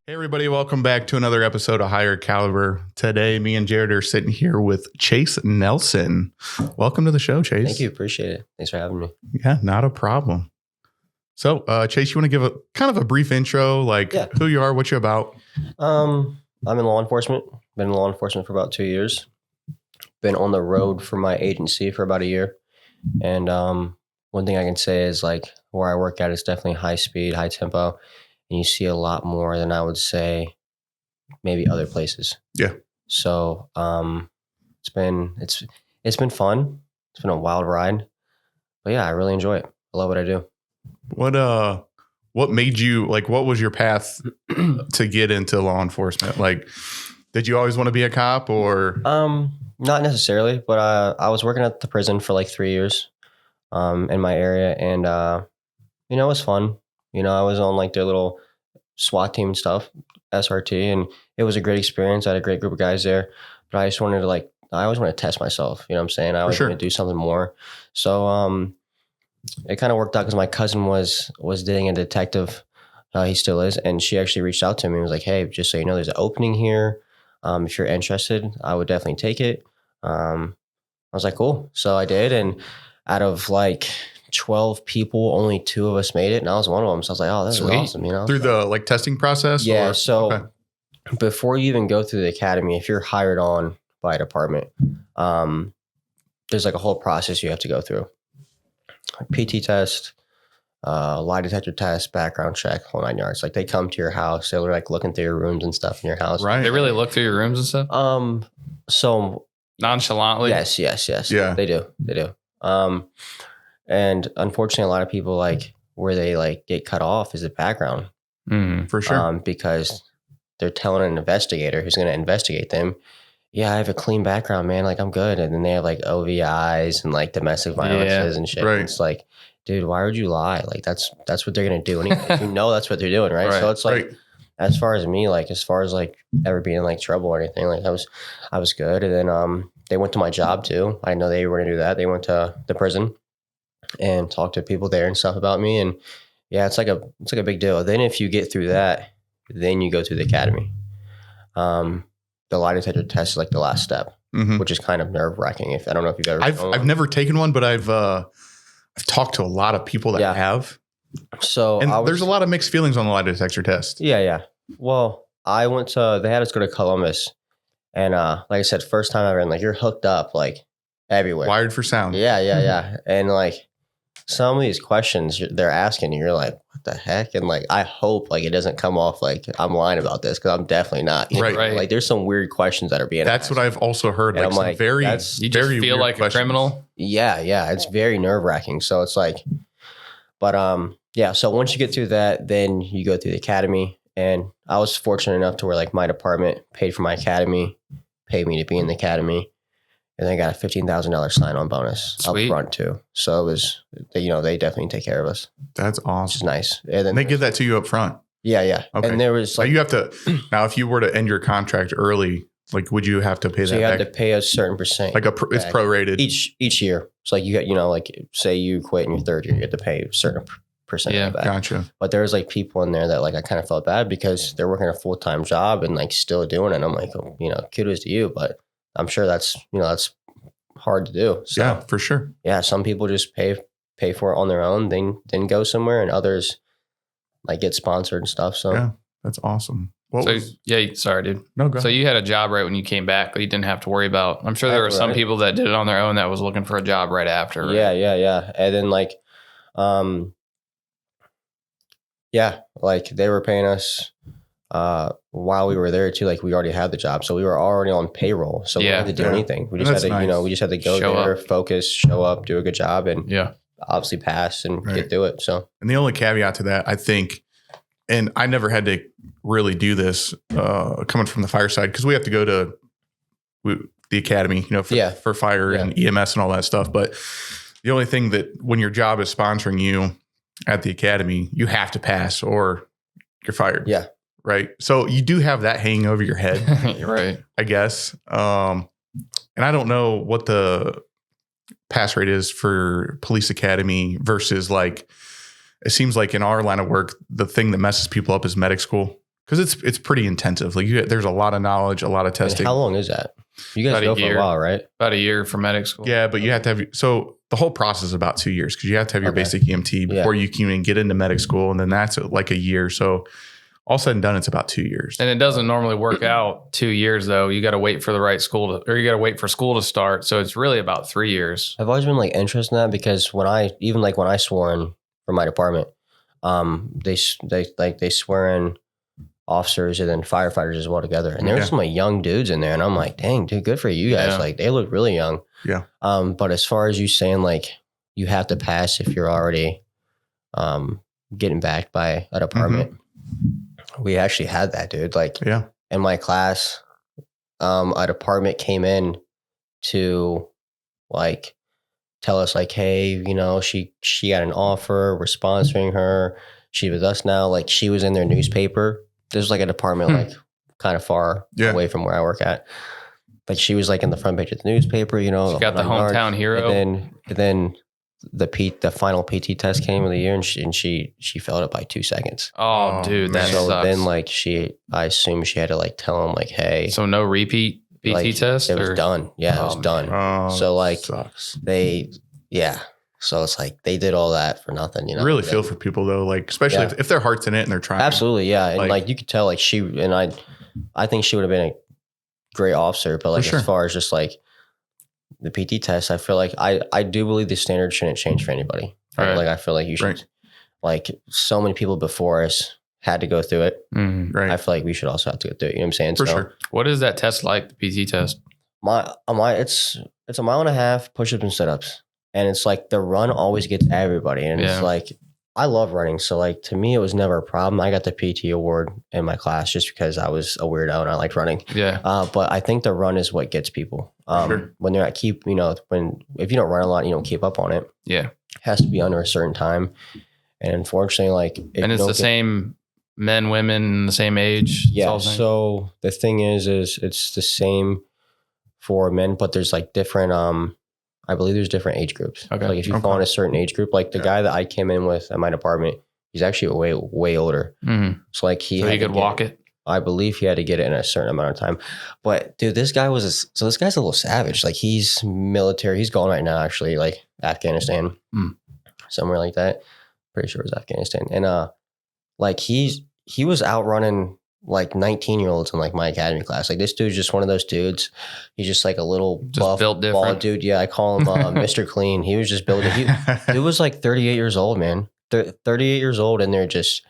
Hey everybody, welcome back to another episode of Higher Caliber. Today, me and Jared are sitting here with Chaise Nelson. Welcome to the show, Chaise. Thank you. Appreciate it. Thanks for having me. Yeah, not a problem. So, Chaise, you want to give a kind of a brief intro, like who you are, what you're about? I'm in law enforcement. Been in law enforcement for about 2 years. Been on the road for my agency for about a year. And one thing I can say is like where I work at is definitely high speed, high tempo. And you see a lot more than I would say maybe other places. Yeah. So it's been fun. It's been a wild ride. But yeah, I really enjoy it. I love what I do. What made you, like, what was your path to get into law enforcement? Like, did you always want to be a cop or? Not necessarily, but I was working at the prison for like 3 years in my area. And, it was fun. I was on like their little SWAT team and stuff, SRT, and it was a great experience. I had a great group of guys there, but I just wanted to I always want to test myself. You know what I'm saying? I always want to do something more. So it kind of worked out because my cousin was dating a detective. He still is. And she actually reached out to me and was like, hey, just so you know, there's an opening here. If you're interested, I would definitely take it. I was like, cool. So I did. And out of like 12 people, only 2 of us made it, and I was one of them. So I was like, oh, that's awesome, Through the like testing process? Yeah. So before you even go through the academy, if you're hired on by a department, there's like a whole process you have to go through. PT test, lie detector test, background check, whole 9 yards. Like they come to your house, they're like looking through your rooms and stuff in your house. Right. They really look through your rooms and stuff? So nonchalantly? Yes. Yeah. They do. And unfortunately, a lot of people like where they like get cut off is the background. For sure. Because they're telling an investigator who's going to investigate them, yeah, I have a clean background, man. Like I'm good. And then they have like OVIs and like domestic violences and shit. Right. And it's like, dude, why would you lie? Like that's what they're going to do anyway. That's what they're doing. Right. So it's like, as far as me, like as far as like ever being in like trouble or anything, like I was good. And then they went to my job too. I know they were going to do that. They went to the prison and talk to people there and stuff about me. And yeah, it's like a big deal. Then if you get through that, then you go through the academy. The lie detector test is like the last step, which is kind of nerve wracking. I don't know if you've ever. I've never taken one, but I've talked to a lot of people that have. So there's a lot of mixed feelings on the lie detector test. Yeah. Well, they had us go to Columbus, and like I said, first time ever, and like you're hooked up like everywhere, wired for sound. Yeah. And like some of these questions they're asking you, you're like, what the heck? And like, I hope like it doesn't come off like I'm lying about this because I'm definitely not. Right. Like there's some weird questions that are being That's asked. what I've also heard. And like I'm some like, very, you just very feel like questions. a criminal. Yeah. It's very nerve wracking. So it's like, but yeah. So once you get through that, then you go through the academy. And I was fortunate enough to where like my department paid for my academy, paid me to be in the academy. And I got a $15,000 sign-on bonus up front too. So it was, they definitely take care of us. That's awesome. Which is nice. And then they give that to you up front. Yeah. Okay. And there was like, you have to, now if you were to end your contract early, like would you have to pay that so you back? have to pay a certain percent. Like it's prorated. Each year. So like you got, like say you quit in your third year, you have to pay a certain percent of that. Gotcha. But there was like people in there that like I kind of felt bad because they're working a full-time job and like still doing it. And I'm like, kudos to you, but I'm sure that's hard to do. So, yeah, for sure. Yeah, some people just pay for it on their own, then go somewhere, and others like get sponsored and stuff. So yeah, that's awesome. Sorry, dude. No, go ahead. So you had a job right when you came back that you didn't have to worry about. I'm sure there were some people that did it on their own that was looking for a job right after. Right? Yeah. And then like, like they were paying us while we were there too. Like we already had the job, so we were already on payroll. So we didn't have to do anything. We just had to, we just had to go there, focus, show up, do a good job, and obviously pass and get through it. So, and the only caveat to that, I think, and I never had to really do this coming from the fire side because we have to go to the academy, for fire and EMS and all that stuff. But the only thing that when your job is sponsoring you at the academy, you have to pass or you're fired. Yeah. Right. So you do have that hanging over your head. Right. I guess. And I don't know what the pass rate is for police academy versus like, it seems like in our line of work, the thing that messes people up is medic school. Because it's pretty intensive. Like there's a lot of knowledge, a lot of testing. How long is that? You guys go for a while, right? About a year for medic school. Yeah, but you have to have, so the whole process is about 2 years because you have to have your basic EMT before you can even get into medic school. And then that's like a year. So all said and done, it's about 2 years. And it doesn't normally work out 2 years though. You got to wait for the right school or you got to wait for school to start. So it's really about 3 years. I've always been like interested in that because when I swore in for my department, they swear in officers and then firefighters as well together. And there were some like young dudes in there. And I'm like, dang, dude, good for you guys. Yeah. Like they look really young. Yeah. But as far as you saying like you have to pass if you're already getting backed by a department, we actually had that, dude. Like in my class, a department came in to like tell us like, hey, you know, she got an offer, we're sponsoring her. She's with us now. Like she was in their newspaper. There's like a department like kind of far away from where I work at. But she was like in the front page of the newspaper, you know. She got the hometown hero. And then the final PT test came of the year and she failed it by 2 seconds. Oh, dude, that so sucks. then like I assume she had to like tell him like, hey. So no repeat PT test? It was done. Yeah, it was done. Oh, so like sucks. So it's like they did all that for nothing, you know. Really feel for people though, like especially if their heart's in it and they're trying. Absolutely, yeah. And like you could tell like I think she would have been a great officer, but like as far as just like the PT test, I feel like I do believe the standard shouldn't change for anybody. Right. Like I feel like you should like so many people before us had to go through it. Right. I feel like we should also have to go through it. You know what I'm saying? For sure. What is that test like, the PT test? It's a mile and a half push-ups and sit-ups. And it's like the run always gets everybody. And it's like, I love running. So like, to me, it was never a problem. I got the PT award in my class just because I was a weirdo and I liked running. Yeah. But I think the run is what gets people. When they're not if you don't run a lot, you don't keep up on it. Yeah. It has to be under a certain time. And unfortunately, like, and it's the same men, women, the same age. Yeah. So the thing is it's the same for men, but there's like different, I believe there's different age groups. Okay. Like if you fall in a certain age group, like the guy that I came in with at my department, he's actually way older. Mm-hmm. So like he could walk it. I believe he had to get it in a certain amount of time. But dude, this guy's a little savage. Like he's military. He's gone right now, actually, like Afghanistan, somewhere like that. Pretty sure it was Afghanistan. And like he was outrunning like 19-year-olds in like my academy class. Like this dude's just one of those dudes. He's just like a little buff, built different. Bald dude. Yeah, I call him Mr. Clean. He was just built. He was like 38 years old, man. 38 years old, and they're just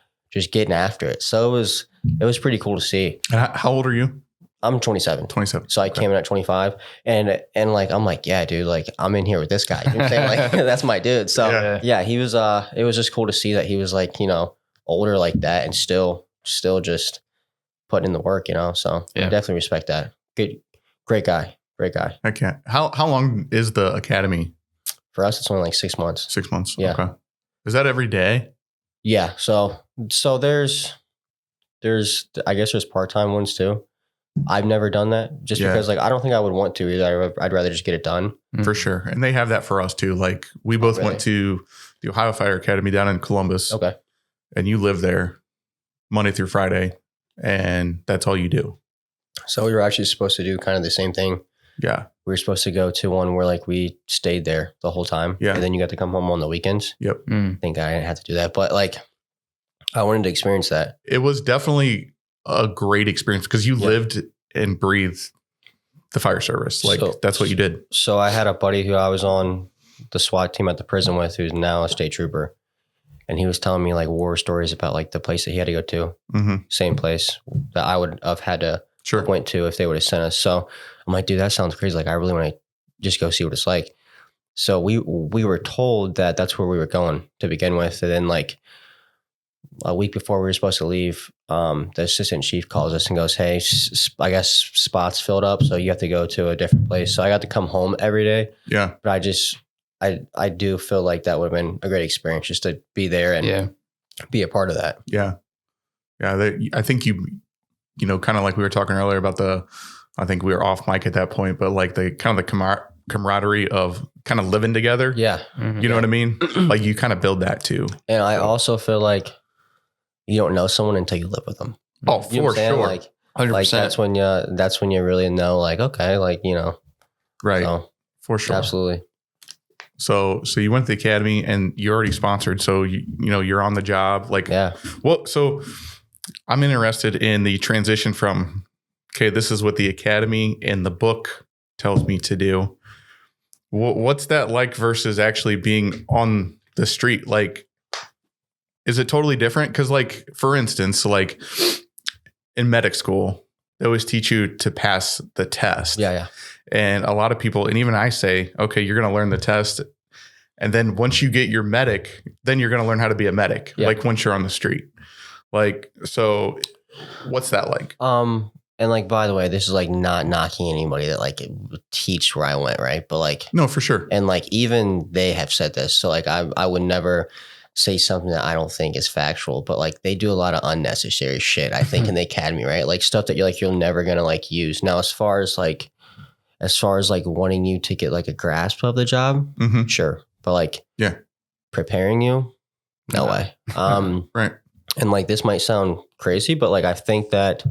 getting after it. So it was pretty cool to see. How old are you? I'm 27. 27. So I came in at 25, and like I'm like, yeah, dude, like I'm in here with this guy. You know what I'm saying? Like that's my dude. So yeah, he was. It was just cool to see that he was like, you know, older like that, and still just putting in the work, you know. So I definitely respect that. Great guy. I can't. How long is the academy? For us, it's only like 6 months. 6 months. Yeah. Okay. Is that every day? Yeah. So there's I guess there's part-time ones too. I've never done that just because like I don't think I would want to either. I'd rather just get it done. For sure. And they have that for us too. Like we both went to the Ohio Fire Academy down in Columbus. Okay. And you live there Monday through Friday, and that's all you do. So we were actually supposed to do kind of the same thing. Yeah. We were supposed to go to one where like we stayed there the whole time. Yeah. And then you got to come home on the weekends. Yep. I think I didn't have to do that, but like I wanted to experience that. It was definitely a great experience because you lived and breathed the fire service. Like that's what you did. So I had a buddy who I was on the SWAT team at the prison with, who's now a state trooper. And he was telling me like war stories about like the place that he had to go to. Mm-hmm. Same place that I would have had to went to if they would have sent us. So I'm like, dude, that sounds crazy. Like I really want to just go see what it's like. So we were told that that's where we were going to begin with. And then like a week before we were supposed to leave, the assistant chief calls us and goes, hey, I guess spots filled up. So you have to go to a different place. So I got to come home every day. Yeah. But I do feel like that would have been a great experience just to be there and be a part of that. Yeah. Yeah. I think you know, kind of like we were talking earlier about I think we were off mic at that point, but like the kind of the camaraderie of kind of living together. Yeah. Mm-hmm. You know what I mean? Like you kind of build that too. And I also feel like you don't know someone until you live with them. Oh, for sure. Like, 100%. like that's when you really know, like, okay, like, right. So, for sure. Absolutely. So you went to the academy and you're already sponsored. So, you're on the job. Like, yeah. Well, so I'm interested in the transition from, okay, this is what the academy and the book tells me to do. What's that like versus actually being on the street? Like, is it totally different? Because, like, for instance, like in medic school, they always teach you to pass the test. Yeah. And a lot of people, and even I say, okay, you're going to learn the test. And then once you get your medic, then you're going to learn how to be a medic. Yeah. Like once you're on the street. Like, so what's that like? And like, by the way, this is like not knocking anybody that like teach where I went, right? But like, no, for sure. And like, even they have said this. So like, I would never say something that I don't think is factual, but like they do a lot of unnecessary shit, I think, in the academy, right? Like stuff that you're never going to like use. Now, as far as like wanting you to get like a grasp of the job, sure. But like, preparing you, no way. Right. And like, this might sound crazy, but like, I think that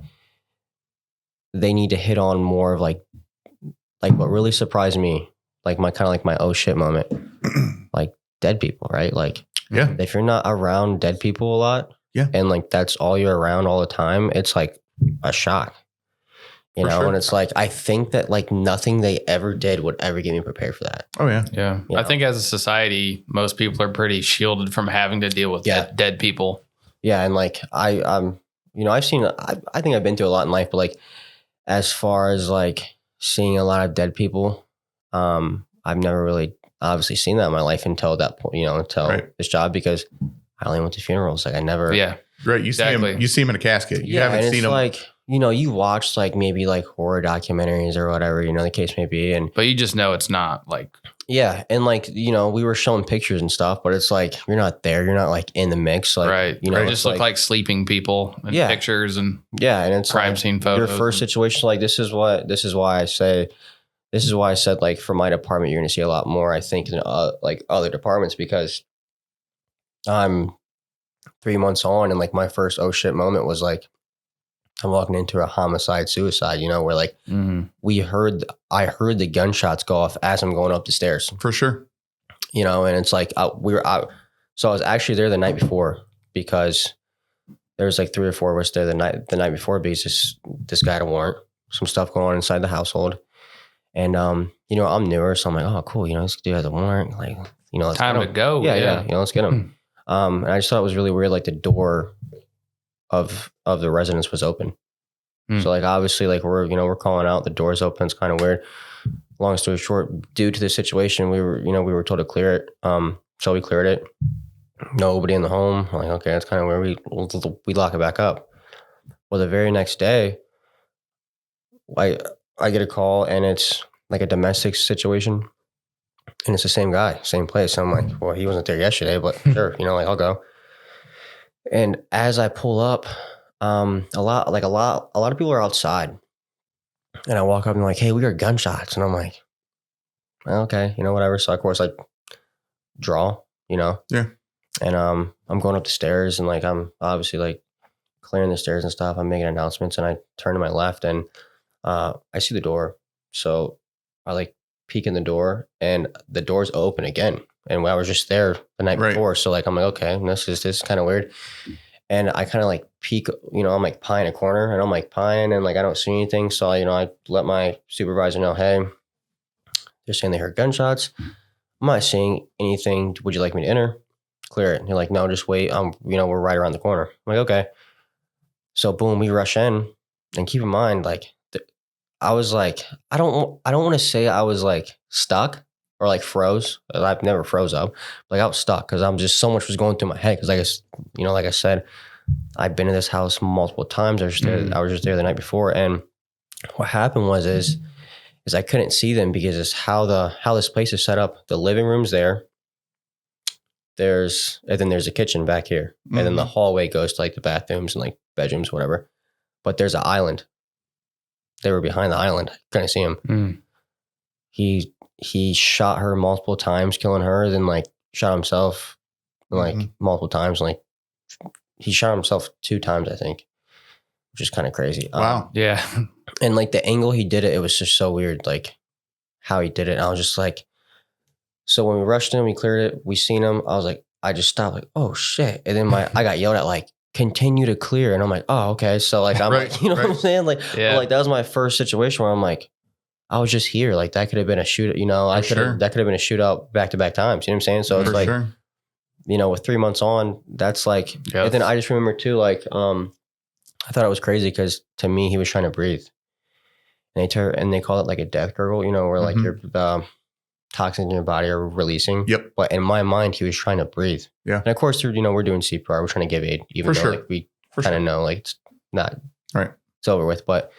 they need to hit on more of like what really surprised me, like my kind of like my oh shit moment, like dead people, right? Like, if you're not around dead people a lot, and like that's all you're around all the time, it's like a shock, you know. Sure. And it's like, I think that like nothing they ever did would ever get me prepared for that. Oh yeah. I think as a society, most people are pretty shielded from having to deal with dead people. Yeah, and like I've seen, I think I've been through a lot in life, but like as far as like seeing a lot of dead people, I've never really obviously seen that in my life until that point, until this job, because I only went to funerals. Like I never. Yeah. Right. You see him in a casket. You haven't seen him. Like, you watch like maybe like horror documentaries or whatever, the case may be. But you just know it's not like. Yeah. And like, we were showing pictures and stuff, but it's like, you're not there. You're not like in the mix. Like, right. They just look like sleeping people in pictures and and it's crime scene photos. Your first situation, like this is why I said like for my department, you're going to see a lot more, I think, than like other departments, because I'm 3 months on, and like my first oh shit moment was like, I'm walking into a homicide suicide, where like I heard the gunshots go off as I'm going up the stairs. For sure. And it's like, so I was actually there the night before, because there was like 3 or 4 of us there the night before, because this guy had a warrant, some stuff going on inside the household. And, I'm newer, so I'm like, oh, cool. This dude has a warrant. Like, let's time to go. Yeah. Let's get him. And I just thought it was really weird. Like the door of the residence was open. So like, obviously like we're calling out, the door's open. It's kind of weird. Long story short, due to the situation, we were told to clear it. So we cleared it. Nobody in the home. I'm like, okay, that's kind of weird. We lock it back up. Well, the very next day, I get a call, and it's like a domestic situation, and it's the same guy, same place. I'm like, well, he wasn't there yesterday, but sure, like I'll go. And as I pull up, a lot of people are outside, and I walk up and like, hey, we heard gunshots, and I'm like, okay, whatever. So of course I draw, yeah, and I'm going up the stairs, and like I'm obviously like clearing the stairs and stuff. I'm making announcements, and I turn to my left, and I see the door. So I like peek in the door, and the door's open again. And I was just there the night before. So like, I'm like, okay, this is kind of weird. And I kind of like peek, I'm like pieing a corner, and I'm like pieing, and like, I don't see anything. So, I let my supervisor know, hey, they're saying they heard gunshots. I'm not seeing anything. Would you like me to enter? Clear it. And you're like, no, just wait. We're right around the corner. I'm like, okay. So boom, we rush in, and keep in mind, like, I was like, I don't want to say I was like stuck or like froze. I've never froze up. Like I was stuck because I'm just, so much was going through my head. Because like I said, I've been in this house multiple times. I was just there the night before, and what happened is I couldn't see them, because it's how this place is set up. The living room's there. And then there's a kitchen back here, and then the hallway goes to like the bathrooms and like bedrooms, whatever. But there's an island. They were behind the island. Couldn't see him. He shot her multiple times, killing her, then like shot himself like multiple times. Like he shot himself 2 times, I think. which is kind of crazy. Wow. Yeah. And like the angle he did it, it was just so weird, like how he did it. And I was just like, so when we rushed him, we cleared it, we seen him. I was like, I just stopped like, oh shit. And then I got yelled at like, continue to clear. And I'm like, oh, okay. So like, I'm right, like, you know what I'm saying? Like, yeah. like that was my first situation where I'm like, I was just here. Like that could have been a shootout, you know, that could have been a shootout back-to-back times. You know what I'm saying? So it's like, you know, with 3 months on, that's like, and then I just remember too, like, I thought it was crazy because to me, he was trying to breathe. And they call it like a death gurgle, you know, where like your toxins in your body are releasing. Yep. But in my mind, he was trying to breathe. Yeah. And of course, you know, we're doing CPR. We're trying to give aid, even though like, we kind of know like it's not it's over with. But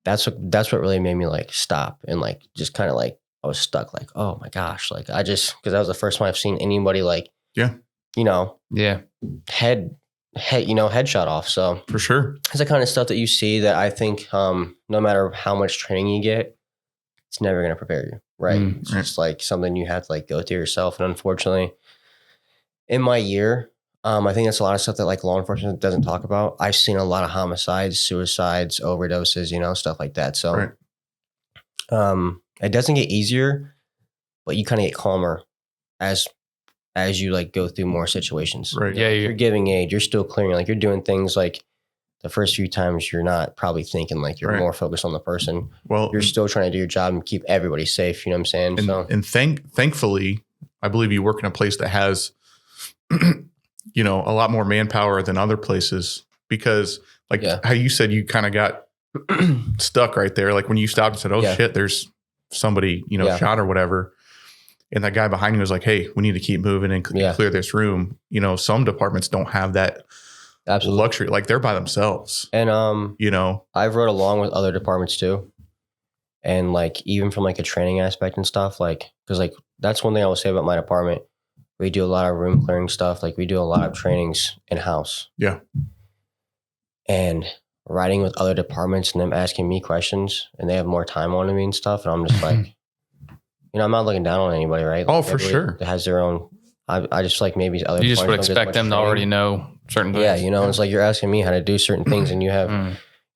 that's what really made me like stop and like just kind of like I was stuck. Like, oh my gosh, like because that was the first time I've seen anybody like you know head shot off. So for sure, it's the kind of stuff that you see that I think no matter how much training you get, it's never going to prepare you, right? It's just like something you have to like go through yourself. And unfortunately, in my year, I think that's a lot of stuff that like law enforcement doesn't talk about. I've seen a lot of homicides, suicides, overdoses, you know, stuff like that. So it doesn't get easier, but you kind of get calmer as you like go through more situations. Right. Yeah. You're giving aid, you're still clearing, like you're doing things like the first few times you're not probably thinking like you're more focused on the person. Well, you're still trying to do your job and keep everybody safe. You know what I'm saying? And thankfully, I believe you work in a place that has, you know, a lot more manpower than other places because like how you said, you kind of got stuck right there. Like when you stopped and said, oh shit, there's somebody, you know, shot or whatever. And that guy behind you was like, hey, we need to keep moving and clear this room. You know, some departments don't have that luxury. Like they're by themselves. And, you know, I've rode along with other departments too. And like, even from like a training aspect and stuff, like, cause like, that's one thing I will say about my department. We do a lot of room clearing stuff. Like we do a lot of trainings in-house. Yeah. And riding with other departments and them asking me questions and they have more time on me and stuff. And I'm just like, you know, I'm not looking down on anybody, right? Oh, like for sure. That has their own, I just like maybe other. You just would expect them to already know certain things. Yeah. You know, it's like you're asking me how to do certain things and you have,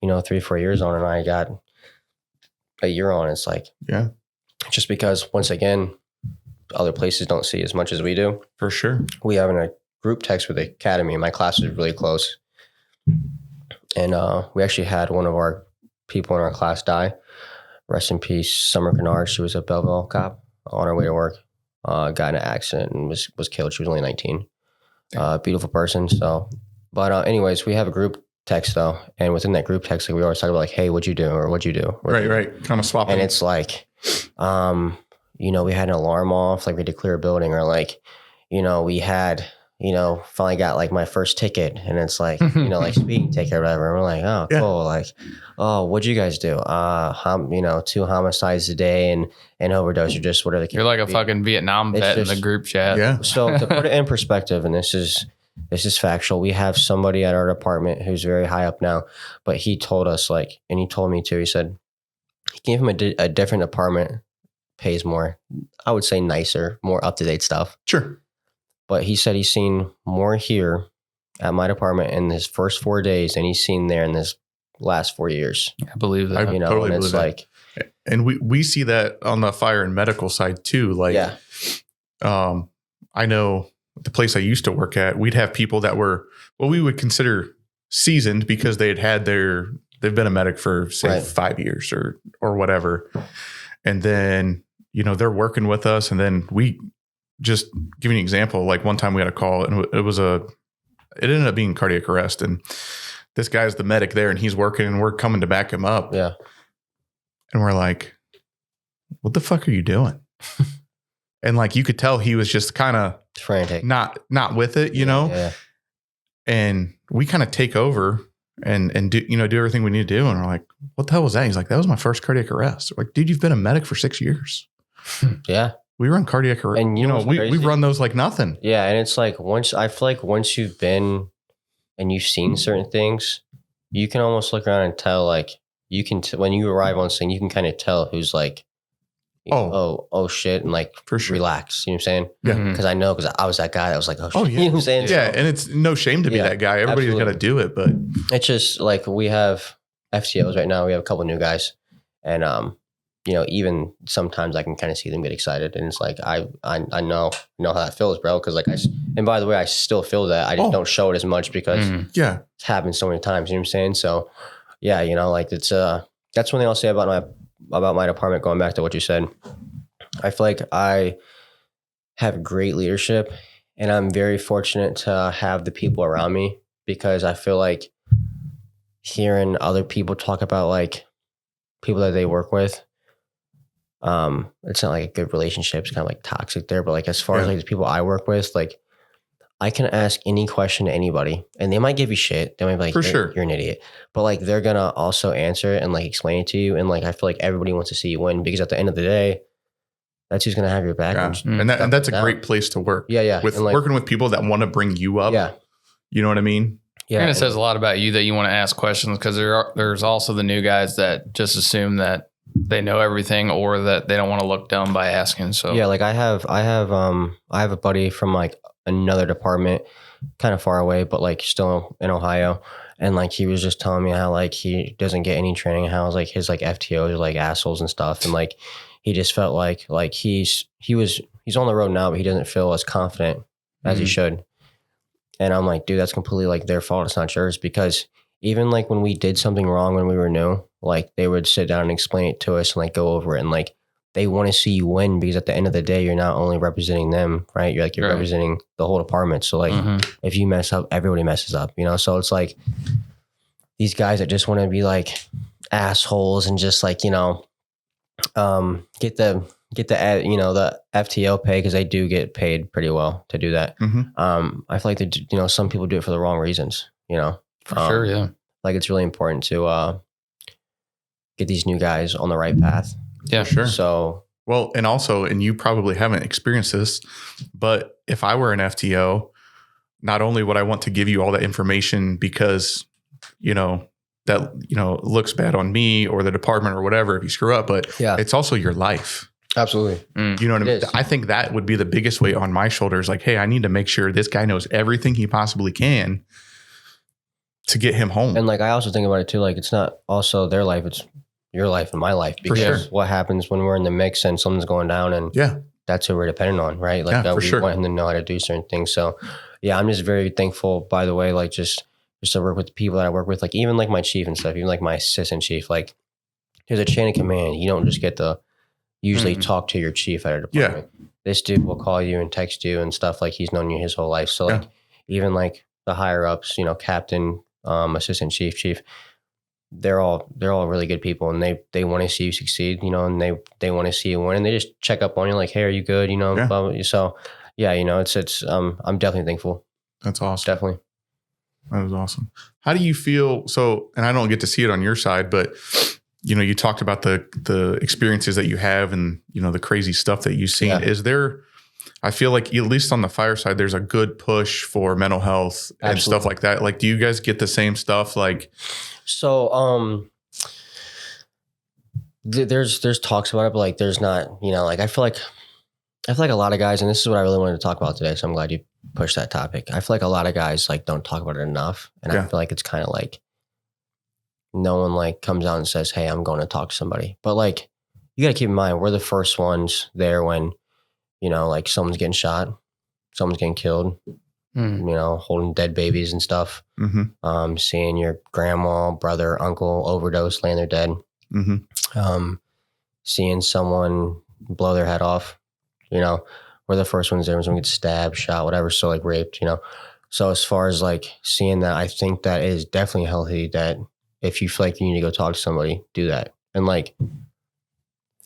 you know, 3-4 years on and I got a year on. It's like, just because once again, other places don't see as much as we do. For sure. We have a group text with the academy. My class is really close. And we actually had one of our people in our class die. Rest in peace, Summer Kennard. She was a Belleville cop on her way to work. Got in an accident and was killed. She was only 19. Beautiful person. So, but anyways, we have a group text though. And within that group text, like, we always talk about like, hey, what'd you do? Or what'd you do? Right. Kind of swapping. And it's like, you know, we had an alarm off, like we had to clear a building, or like, you know, we had, you know, finally got like my first ticket and it's like, you know, like speeding ticket or whatever. And we're like, oh, cool. Like, oh, what'd you guys do? You know, 2 homicides a day and overdose or just whatever. You're like a fucking Vietnam vet in the group chat. Yeah. So to put it in perspective, and this is factual. We have somebody at our department who's very high up now, but he told us like, and he told me too, he said he gave him a different department, pays more, I would say nicer, more up-to-date stuff. Sure. But he said he's seen more here at my department in his first 4 days than he's seen there in his last 4 years. I believe that. You know, totally and it's like, and we see that on the fire and medical side too. Like, I know the place I used to work at, we'd have people that were, well, we would consider seasoned because they've been a medic for say 5 years or whatever. And then, you know, they're working with us and then we just give you an example. Like one time we had a call and it ended up being cardiac arrest and this guy's the medic there and he's working and we're coming to back him up. Yeah. And we're like, what the fuck are you doing? And like, you could tell he was just kind of frantic, not with it, you know? Yeah. And we kind of take over and do, you know, do everything we need to do. And we're like, what the hell was that? He's like, that was my first cardiac arrest. We're like, dude, you've been a medic for 6 years. Yeah. We run cardiac arrest. And you know, we run those like nothing. Yeah. And it's like, I feel like once you've been and you've seen certain things, you can almost look around and tell, like, you can, when you arrive on scene, you can kind of tell who's like, oh shit, and like for sure. Relax. You know what I'm saying? Yeah. Because I know, because I was that guy that was like, oh shit. Yeah. You know what I'm saying? Yeah, and it's no shame to be that guy. Everybody's got to do it, but it's just like we have FTOs right now. We have a couple new guys, and even sometimes I can kind of see them get excited, and it's like I know how that feels, bro. Because like and by the way, I still feel that. I just don't show it as much because it's happened so many times. You know what I'm saying? So yeah, like it's that's one thing I'll say about my department. Going back to what you said, I feel like I have great leadership, and I'm very fortunate to have the people around me, because I feel like hearing other people talk about like people that they work with, it's not like a good relationship. It's kind of like toxic there, but like as far as like the people I work with, like I can ask any question to anybody and they might give you shit. They might be like, you're an idiot, but like they're gonna also answer it and like explain it to you. And like I feel like everybody wants to see you win, because at the end of the day, that's who's gonna have your back. And that's a great place to work. Yeah. With like, working with people that want to bring you up. Yeah. You know what I mean? Yeah. And it says a lot about you that you want to ask questions, because there's also the new guys that just assume that they know everything, or that they don't want to look dumb by asking. So yeah, like I have a buddy from like another department, kind of far away, but like still in Ohio. And like he was just telling me how like he doesn't get any training, how like his like FTOs are like assholes and stuff. And like he just felt like he's on the road now, but he doesn't feel as confident as he should. And I'm like, dude, that's completely like their fault. It's not yours. Because even like when we did something wrong when we were new, like they would sit down and explain it to us and like go over it. And like they want to see you win, because at the end of the day, you're not only representing them, right? You're representing the whole department. So like if you mess up, everybody messes up, So it's like these guys that just want to be like assholes and just like, get the the FTO pay, because they do get paid pretty well to do that. I feel like some people do it for the wrong reasons, For sure, yeah. Like it's really important to get these new guys on the right path. Yeah, sure. So well, and you probably haven't experienced this, but if I were an FTO, not only would I want to give you all that information because that looks bad on me or the department or whatever if you screw up, but it's also your life. Absolutely. You know what I mean? I think that would be the biggest weight on my shoulders. Like, hey, I need to make sure this guy knows everything he possibly can to get him home. And like, I also think about it too. Like, it's not also their life, it's your life and my life. Because what happens when we're in the mix and something's going down, and that's who we're dependent on, right? Like we want him to know how to do certain things. So yeah, I'm just very thankful, by the way, like just to work with the people that I work with, like even like my chief and stuff, even like my assistant chief, like there's a chain of command. You don't just get to usually talk to your chief at a department. This dude will call you and text you and stuff, like he's known you his whole life. So like even like the higher ups, captain, assistant chief, they're all really good people, and they want to see you succeed, and they want to see you win, and they just check up on you like, hey, are you good? Blah, blah. So yeah, it's I'm definitely thankful. That's awesome. Definitely. That was awesome. How do you feel? So, and I don't get to see it on your side, but you talked about the experiences that you have and, the crazy stuff that you've seen. Is there, I feel like at least on the fire side, there's a good push for mental health and stuff like that. Like, do you guys get the same stuff? Like, so, there's talks about it, but like, there's not, like, I feel like a lot of guys, and this is what I really wanted to talk about today, so I'm glad you pushed that topic. I feel like a lot of guys like don't talk about it enough. And I feel like it's kind of like no one like comes out and says, hey, I'm going to talk to somebody. But like, you got to keep in mind, we're the first ones there when, like someone's getting shot, someone's getting killed, holding dead babies and stuff. Seeing your grandma, brother, uncle overdose, laying there dead. Seeing someone blow their head off, we're the first ones there when someone gets stabbed, shot, whatever. So like raped, So as far as like seeing that, I think that is definitely healthy, that if you feel like you need to go talk to somebody, do that. And like,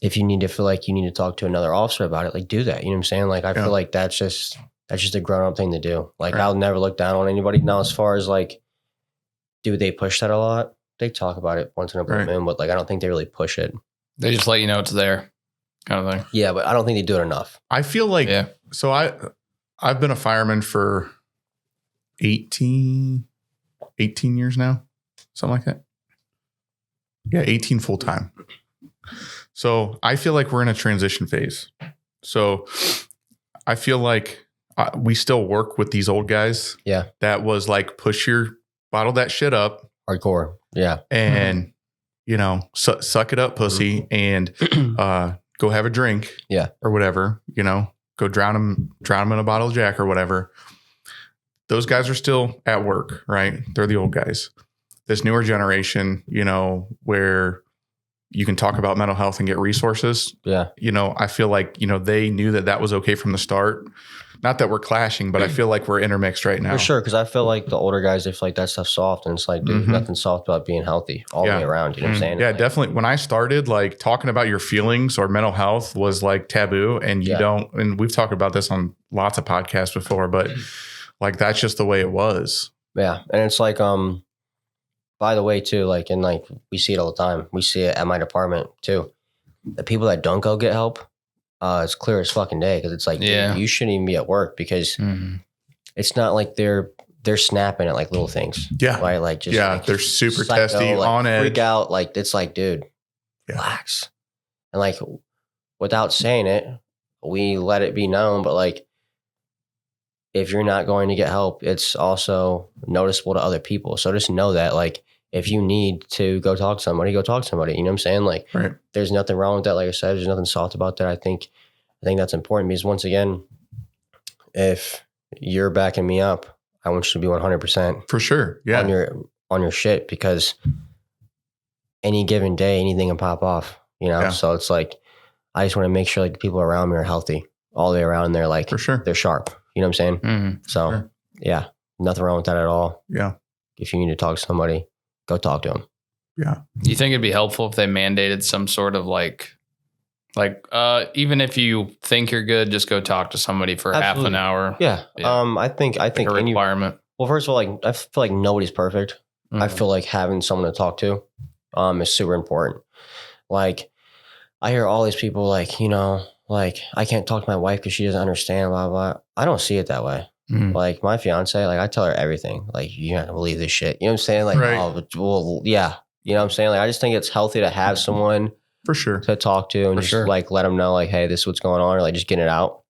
if you need to feel like you need to talk to another officer about it, like do that. You know what I'm saying? Like, I feel like that's just a grown up thing to do. Like I'll never look down on anybody. Now, as far as like, do they push that a lot? They talk about it once in a blue moon, but like, I don't think they really push it. They just let you know it's there. Kind of thing. Yeah, but I don't think they do it enough. I feel like, so I've been a fireman for 18 years now, something like that. Yeah, 18 full time. So I feel like we're in a transition phase. So I feel like we still work with these old guys. Yeah. That was like, bottle that shit up. Hardcore. Yeah. And, suck it up, pussy, and go have a drink. Yeah. Or whatever, go drown them in a bottle of Jack or whatever. Those guys are still at work, right? They're the old guys. This newer generation, where you can talk about mental health and get resources. Yeah. I feel like, they knew that was okay from the start. Not that we're clashing, but I feel like we're intermixed right now. For sure. Because I feel like the older guys, they feel like that stuff's soft. And it's like, dude, nothing soft about being healthy all the way around. You know what I'm saying? Yeah, like, definitely. When I started, like, talking about your feelings or mental health was like taboo. And you don't, and we've talked about this on lots of podcasts before, but like, that's just the way it was. Yeah. And it's like, by the way, too, like, and like, we see it all the time. We see it at my department too. The people that don't go get help, it's clear as fucking day. Because it's like, dude, you shouldn't even be at work because it's not like they're snapping at like little things. Yeah. Right. Like, just like, they're super psycho, testy, like, on edge. Freak out. Like, it's like, dude, relax. And like, without saying it, we let it be known. But like, if you're not going to get help, it's also noticeable to other people. So just know that, like, if you need to go talk to somebody, go talk to somebody. You know what I'm saying? Like, There's nothing wrong with that. Like I said, there's nothing soft about that. I think that's important because, once again, if you're backing me up, I want you to be 100% for sure. Yeah. on your shit, because any given day, anything can pop off, So it's like, I just want to make sure like the people around me are healthy all the way around. And they're like, for sure, they're sharp. You know what I'm saying? So yeah, nothing wrong with that at all. Yeah. If you need to talk to somebody, go talk to them. Yeah. Do you think it'd be helpful if they mandated some sort of like even if you think you're good, just go talk to somebody for half an hour? Yeah. I think a requirement. Well, first of all, like, I feel like nobody's perfect. I feel like having someone to talk to is super important. Like, I hear all these people like, like, I can't talk to my wife because she doesn't understand, blah, blah. I don't see it that way. Like, my fiance, like, I tell her everything. Like, you're not gonna believe this shit. You know what I'm saying? Like, well, yeah. You know what I'm saying? Like, I just think it's healthy to have someone for sure to talk to and just like let them know, like, hey, this is what's going on, or like just getting it out,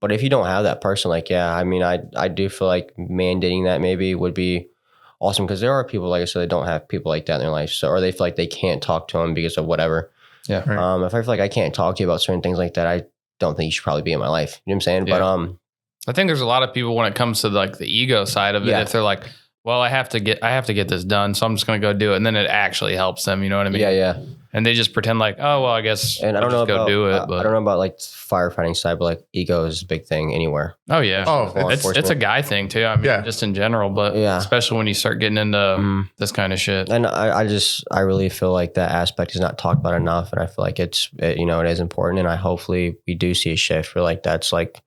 But if you don't have that person, like, I mean, I do feel like mandating that maybe would be awesome, because there are people, like I said, that don't have people like that in their life, so, or they feel like they can't talk to them because of whatever. Yeah. Right. If I feel like I can't talk to you about certain things like that, I don't think you should probably be in my life. You know what I'm saying? Yeah. But I think there's a lot of people when it comes to like the ego side of it, if they're like, well, I have to get this done, so I'm just going to go do it. And then it actually helps them. You know what I mean? Yeah. And they just pretend like, oh, well, I guess and I don't know go do it. But I don't know about like firefighting side, but like ego is a big thing anywhere. Oh yeah. Oh, it's a guy thing too. I mean, just in general, but especially when you start getting into this kind of shit. And I really feel like that aspect is not talked about enough. And I feel like it is important. And hopefully we do see a shift where like, that's like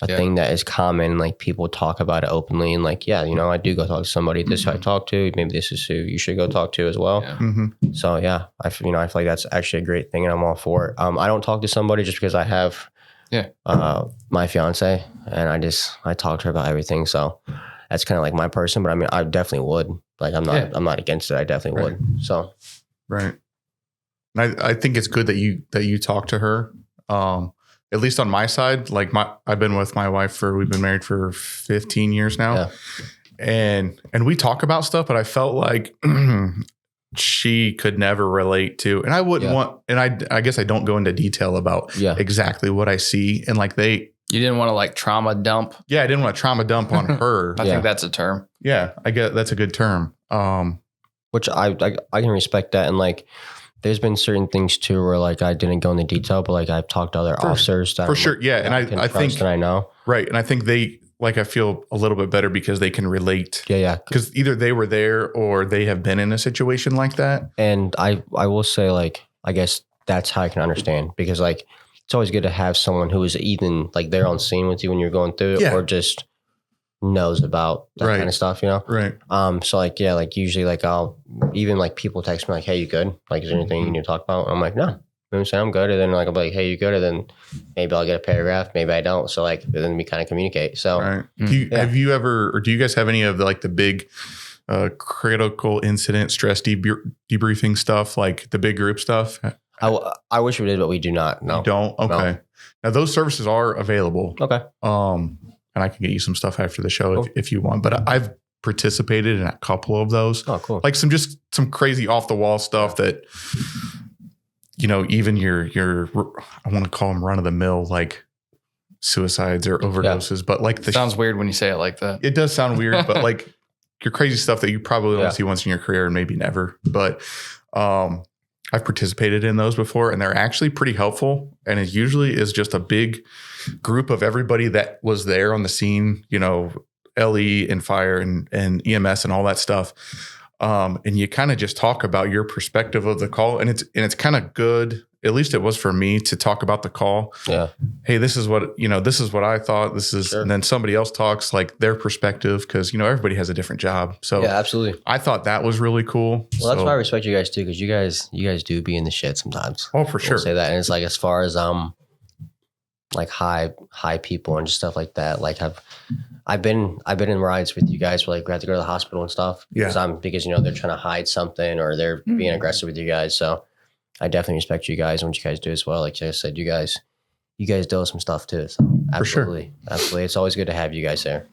a thing that is common. Like, people talk about it openly and like, I do go talk to somebody. This is who I talk to. Maybe this is who you should go talk to as well. Yeah. So I feel like that's actually a great thing, and I'm all for it. I don't talk to somebody just because I have my fiance, and I talk to her about everything. So that's kind of like my person. But I mean, I definitely would. Like, I'm not against it. I definitely would. So right. I think it's good that you talk to her. At least on my side, like I've been with my wife we've been married for 15 years now. Yeah. And we talk about stuff, but I felt like she could never relate to, and I wouldn't want, and I guess I don't go into detail about exactly what I see. And like you didn't want to like trauma dump. Yeah. I didn't want to trauma dump on her. I think that's a term. Yeah. I get that's a good term. Which I can respect that. And like, there's been certain things too where like I didn't go into detail, but like I've talked to other officers that for sure. Yeah. And I think that I know. Right. And I think I feel a little bit better because they can relate. Yeah. Because either they were there or they have been in a situation like that. And I will say, like, I guess that's how I can understand, because like, it's always good to have someone who is even like there on scene with you when you're going through it, or just knows about that kind of stuff, Right. So like, like usually like I'll even like people text me like, hey, you good? Like, is there anything you need to talk about? And I'm like, no. You know what I'm saying? I'm good. And then like, I'll be like, hey, you good? And then maybe I'll get a paragraph. Maybe I don't. So like, then we kind of communicate. So have you ever, or do you guys have any of the big critical incident stress debriefing stuff, like the big group stuff? I wish we did, but we do not. No. You don't? Okay. No. Now those services are available. Okay. And I can get you some stuff after the show if you want. But I've participated in a couple of those. Oh, cool. Like some crazy off the wall stuff that, even your I want to call them run of the mill, like suicides or overdoses, but like sounds weird when you say it like that. It does sound weird, but like your crazy stuff that you probably only see once in your career and maybe never. But I've participated in those before, and they're actually pretty helpful. And it usually is just a big group of everybody that was there on the scene, LE and fire and EMS and all that stuff. And you kind of just talk about your perspective of the call, and it's kind of good. At least it was for me to talk about the call. Yeah. Hey, this is what I thought. This is, and then somebody else talks like their perspective, because everybody has a different job. So yeah, absolutely. I thought that was really cool. Well, that's why I respect you guys too, because you guys do be in the shit sometimes. Oh, for sure. We'll say that, and it's like as far as like high people and just stuff like that. Like I've been in rides with you guys where like we have to go to the hospital and stuff. Yeah. Because they're trying to hide something or they're being aggressive with you guys. So I definitely respect you guys and what you guys do as well. Like I said, you guys deal with some stuff too. So absolutely. For sure. Absolutely. It's always good to have you guys there.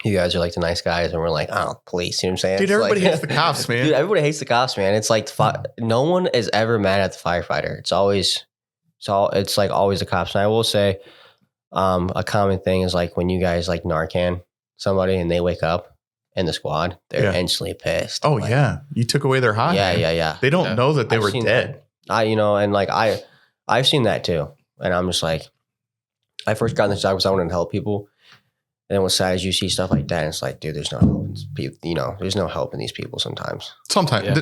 You guys are like the nice guys, and we're like, oh, police. You know what I'm saying? Dude, everybody hates the cops, man. Dude, everybody hates the cops, man. It's like no one is ever mad at the firefighter. It's like always the cops. And I will say, a common thing is like when you guys like Narcan somebody and they wake up in the squad, they're instantly pissed. Oh like, yeah, you took away their high. Yeah. They don't know that they were dead. And like I've seen that too, and I'm just like, I first got in this job because I wanted to help people, and then what's sad is you see stuff like that, and it's like, dude, there's no help. There's no help in these people sometimes.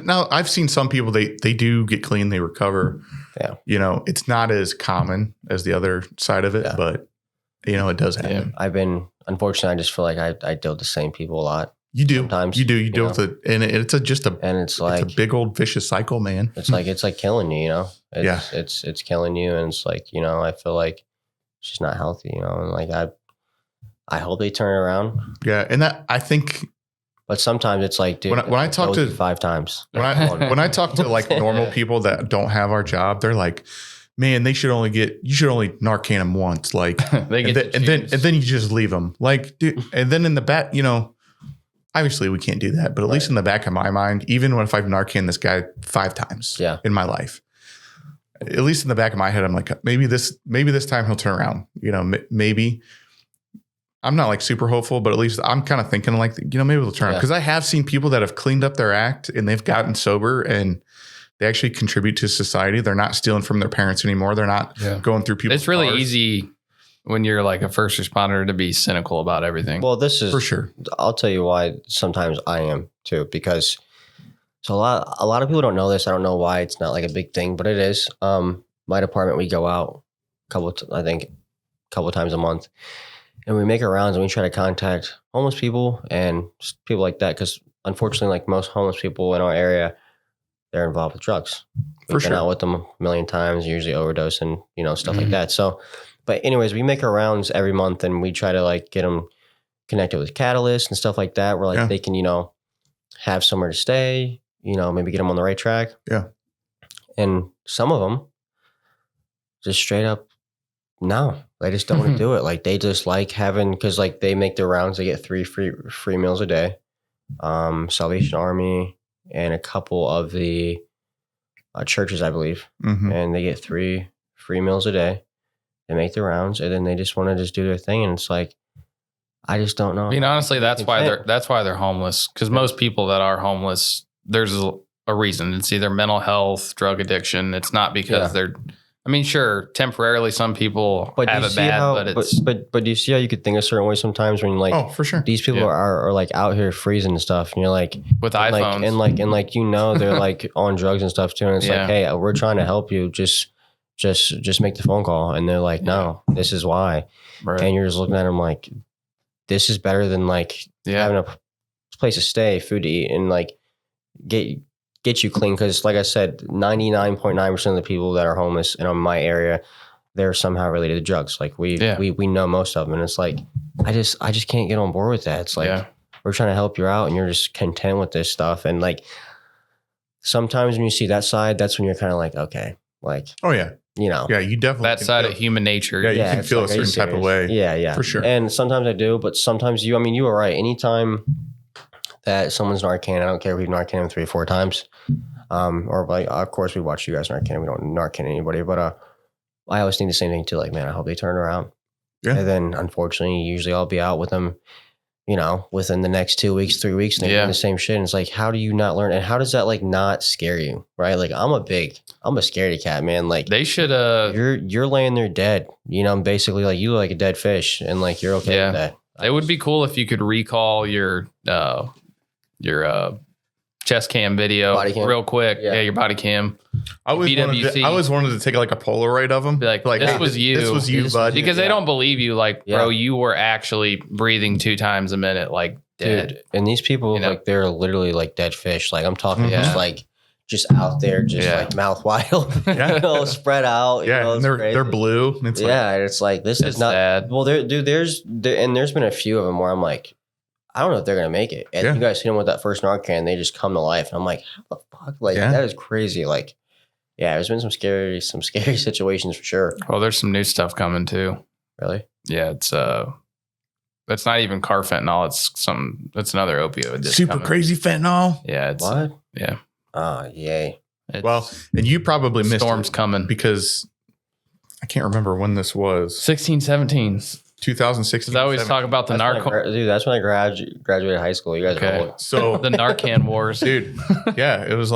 Now I've seen some people they do get clean, they recover. Yeah, it's not as common as the other side of it, but it does happen. Unfortunately, I just feel like I deal with the same people a lot. You do. Sometimes you deal with it, and it's a big old vicious cycle, man. It's like killing you, It's killing you, and it's like I feel like it's just not healthy, and like I hope they turn it around. Yeah, and that I think. But sometimes it's like, dude, when I talk to 5 times, when I talk to like normal people that don't have our job, they're like, man, you should only Narcan them once, like, and then you just leave them, like, dude. And then in the back, obviously we can't do that, but at least in the back of my mind, even if I've Narcan this guy 5 times in my life, at least in the back of my head, I'm like, maybe this time he'll turn around, maybe. I'm not like super hopeful, but at least I'm kind of thinking like, maybe they'll turn around. Because I have seen people that have cleaned up their act and they've gotten sober and they actually contribute to society. They're not stealing from their parents anymore. They're not going through people's It's really cars. Easy when you're like a first responder to be cynical about everything. Well, this is for sure. I'll tell you why sometimes I am too, because a lot of people don't know this. I don't know why it's not like a big thing, but it is. My department, we go out a couple times a month, and we make our rounds and we try to contact homeless people and people like that. Because unfortunately, like most homeless people in our area, they're involved with drugs. We've been out with them a million times, usually overdose and stuff like that. So, but anyways, we make our rounds every month and we try to like get them connected with Catalyst and stuff like that, where like they can have somewhere to stay, maybe get them on the right track. Yeah. And some of them just straight up, no, they just don't want to do it. Like they just like having, because like they make their rounds, they get 3 free meals a day. Salvation Army and a couple of the churches, I believe, and they get 3 free meals a day. They make their rounds, and then they just want to just do their thing. And it's like, I just don't know. I mean, honestly, that's why they're homeless. Because most people that are homeless, there's a reason. It's either mental health, drug addiction. It's not because they're. I mean, sure, temporarily some people have it bad, but do you see how you could think a certain way sometimes when like, for sure, these people are like out here freezing and stuff, and you're like with iPhones and they're like on drugs and stuff too, and it's like, hey, we're trying to help you, just make the phone call, and they're like, no, this is why, and you're just looking at them like, this is better than like having a place to stay, food to eat, and like get you clean. Because like I said, 99.9% of the people that are homeless in my area, they're somehow related to drugs. Like we know most of them. And it's like, I just can't get on board with that. It's like, we're trying to help you out and you're just content with this stuff. And like, sometimes when you see that side, that's when you're kind of like, okay, Like, oh yeah, you know, yeah, you definitely that side of human nature. Yeah, you can feel like, a certain type of way. Yeah, for sure. And sometimes I do, but sometimes you were right. Anytime that someone's Narcan, I don't care if we've Narcan them 3 or 4 times, or like, of course we watch you guys Narcan. We don't Narcan anybody, but I always think the same thing too. Like, man, I hope they turn around. Yeah. And then unfortunately, usually I'll be out with them, you know, within the next 2 weeks, 3 weeks, and they're doing the same shit. And it's like, how do you not learn? And how does that like not scare you? Right? Like, I'm a scaredy cat, man. Like, they should you're laying there dead, you know, basically like you look like a dead fish and like you're okay with that. It would be cool if you could recall your chest cam video real quick. Yeah, your body cam. I always wanted to take like a Polaroid of them. Be like this hey, was you. This was you, bud. Because they don't believe you. Like, bro, you were actually breathing 2 times a minute, like dead. Dude, and these people, like, they're literally like dead fish. Like, I'm talking just out there, like mouth wide open, you know, spread out. Yeah, you know, and they're blue. It's it's like this is not sad. Well, there's been a few of them where I'm like, I don't know if they're gonna make it. And you guys hit them with that first Narcan, they just come to life, and I'm like, how the fuck? Like that is crazy. Like, yeah, there's been some scary situations for sure. Well, there's some new stuff coming too. Really? Yeah, it's not even carfentanil. It's another opioid. Super crazy fentanyl. Yeah, it's what? Yeah. Oh, yay. Well, and you probably missed storms coming because I can't remember when this was. 16, 17. 2016. I always talk about the Narcan. Dude, that's when I graduated high school. You guys are old. So the Narcan wars. Dude, yeah, it was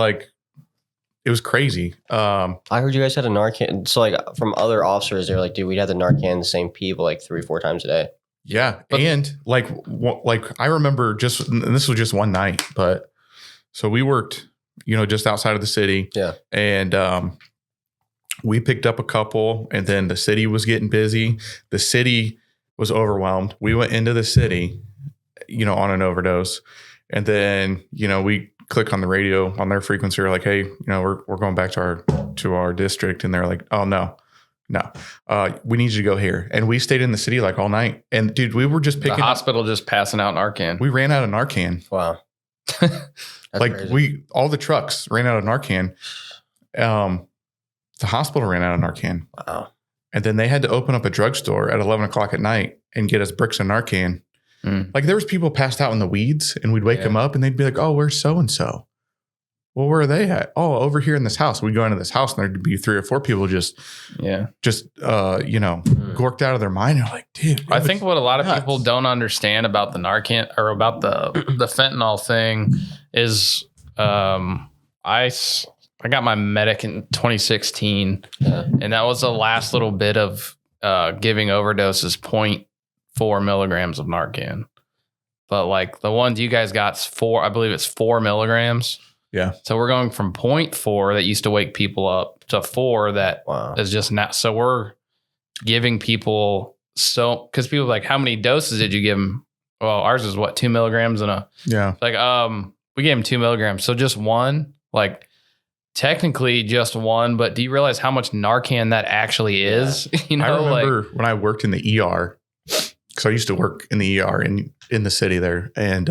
crazy. I heard you guys had a Narcan. So, like, from other officers, they're like, dude, we'd have the Narcan the same people like 3 or 4 times a day. Yeah. And like I remember and this was just one night, but so we worked, you know, just outside of the city. Yeah. And we picked up a couple, and then the city was getting busy. The city was overwhelmed. We went into the city, you know, on an overdose. And then, you know, we click on the radio on their frequency. We're like, hey, you know, we're going back to our district. And they're like, oh, no, we need you to go here. And we stayed in the city like all night. And dude, we were just picking the hospital just passing out Narcan. We ran out of Narcan. Wow. Like crazy. all the trucks ran out of Narcan. The hospital ran out of Narcan. Wow. And then they had to open up a drugstore at 11 o'clock at night and get us bricks of Narcan. Like, there was people passed out in the weeds, and we'd wake them up and they'd be like, oh, where's so-and-so? Well, where are they at? Oh, over here in this house. We'd go into this house and there'd be 3 or 4 people just you know, gorked out of their mind. They're like, dude. I think what a lot of people don't understand about the Narcan or about the fentanyl thing is I got my medic in 2016, and that was the last little bit of giving overdoses 0.4 milligrams of Narcan. But like the ones you guys got, I believe it's 4 milligrams. Yeah. So we're going from 0.4 that used to wake people up to 4 that is just not. So we're giving people because people are like, how many doses did you give them? Well, ours is 2 milligrams and we gave them 2 milligrams. So just one, like, technically just one, but do you realize how much Narcan that actually is? You know, I remember when I worked in the ER, because I used to work in the ER in the city there, and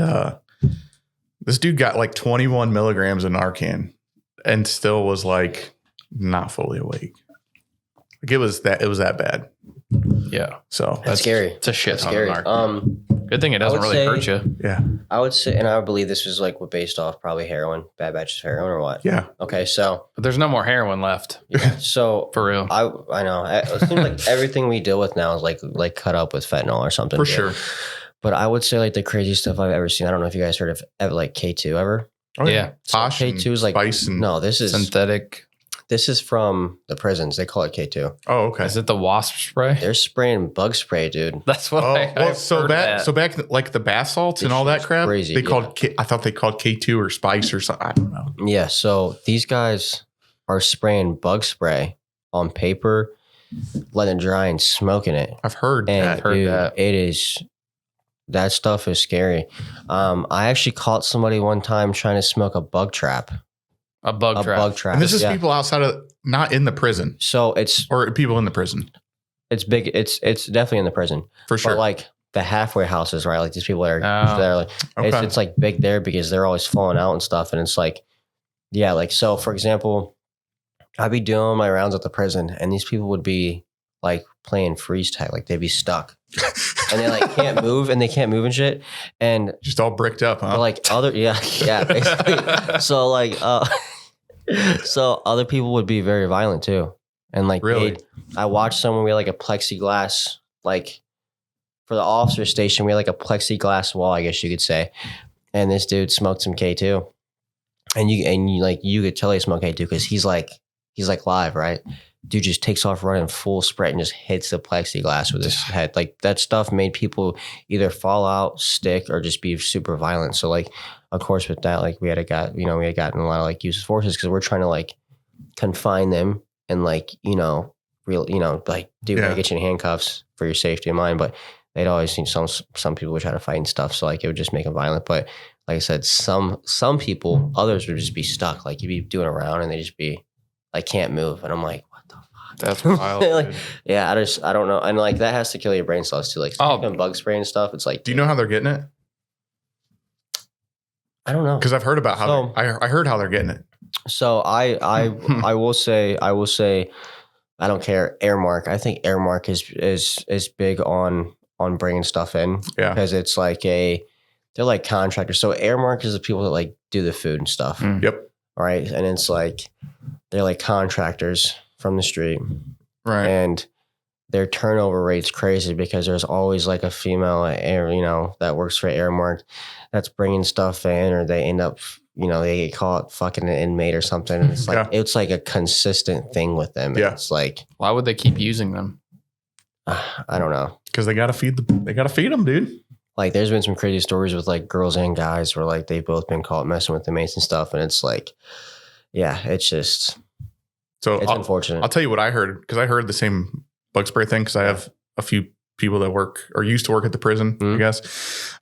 this dude got like 21 milligrams of Narcan and still was like not fully awake. Like, it was that bad. Yeah. So that's scary. It's a shit ton scary. of Narcan. Good thing it doesn't really hurt you. Yeah. I would say, and I would believe this was like based off probably heroin, bad batches of heroin or what? Yeah. Okay, so. But there's no more heroin left. Yeah, so. For real. I know. It seems like everything we deal with now is like cut up with fentanyl or something. For sure. But I would say like the craziest stuff I've ever seen. I don't know if you guys heard of like K2 ever. Oh yeah. So K2 is like spice and no, this is synthetic. This is from the prisons. They call it K2. Oh, okay. Is it the wasp spray? They're spraying bug spray, dude. That's what so back like the bath salts and all that crap. Crazy. I thought they called K2 or spice or something. I don't know. Yeah. So these guys are spraying bug spray on paper, letting it dry and smoking it. I've heard and that. Dude, that stuff is scary. I actually caught somebody one time trying to smoke a bug trap. A bug trap. And this is people outside of, not in the prison. So or people in the prison. It's big. It's definitely in the prison. For sure. But like the halfway houses, right? Like these people that are like, it's like big there because they're always falling out and stuff. And it's like, yeah, like, so for example, I'd be doing my rounds at the prison, and these people would be like playing freeze tag, like they'd be stuck, and they like can't move, and shit, and just all bricked up, huh? Like basically. So like, so other people would be very violent too, and like really, I watched someone we had like a plexiglass, like for the officer station, we had like a plexiglass wall, I guess you could say, and this dude smoked some K2, and you could tell he smoked K2 because he's like live, right? Dude just takes off running full sprint and just hits the plexiglass with his head. Like that stuff made people either fall out, stick, or just be super violent. So like, of course, with that, like we had gotten a lot of like use of forces because we're trying to like confine them and like, like dude, I get you in handcuffs for your safety and mine. But they'd always seen some people would try to fight and stuff. So like it would just make them violent. But like I said, some people, others would just be stuck. Like you'd be doing a round and they just be like, can't move. And I'm like, that's wild. Like, yeah, I don't know. And like that has to kill your brain cells too. Like bug spray and stuff. It's like, do you know how they're getting it? I don't know. Because I've heard about how I heard how they're getting it. So I will say, I don't care. Airmark. I think Airmark is big on bringing stuff in. Yeah. Because it's like they're like contractors. So Airmark is the people that like do the food and stuff. Yep. All right. And it's like, they're like contractors from the street. Right. And their turnover rate's crazy because there's always like a female that works for Airmark that's bringing stuff in, or they end up, they get caught fucking an inmate or something. And it's like, it's like a consistent thing with them. Yeah. It's like, why would they keep using them? I don't know. Because they got to feed them, dude. Like there's been some crazy stories with like girls and guys where like they've both been caught messing with inmates and stuff. And it's like, yeah, it's just, so it's unfortunate. I'll tell you what I heard, because I heard the same bug spray thing because I have a few people that work or used to work at the prison, I guess.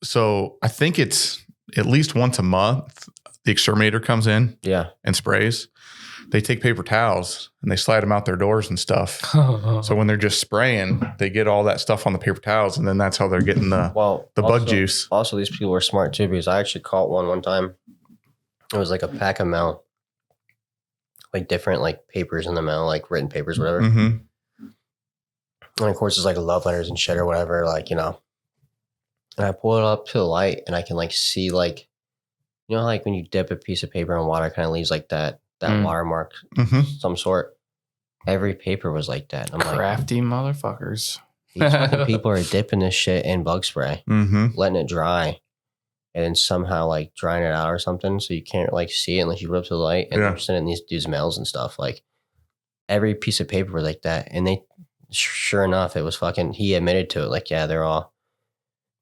So I think it's at least once a month the exterminator comes in and sprays. They take paper towels and they slide them out their doors and stuff. So when they're just spraying, they get all that stuff on the paper towels, and then that's how they're getting the bug juice. Also, these people were smart too, because I actually caught one time. It was like a pack of mail, like different like papers in the mail, like written papers, whatever. Mm-hmm. And of course, it's like love letters and shit or whatever, like, And I pull it up to the light and I can like see like, like when you dip a piece of paper in water, it kind of leaves like that watermark, some sort. Every paper was like that. I'm crafty motherfuckers. These fucking people are dipping this shit in bug spray, letting it dry, and then somehow like drying it out or something, so you can't like see it unless you rub to the light. And they're sending these dudes mails and stuff. Like every piece of paper was like that, and they, sure enough, it was fucking. He admitted to it. Like, yeah, they're all.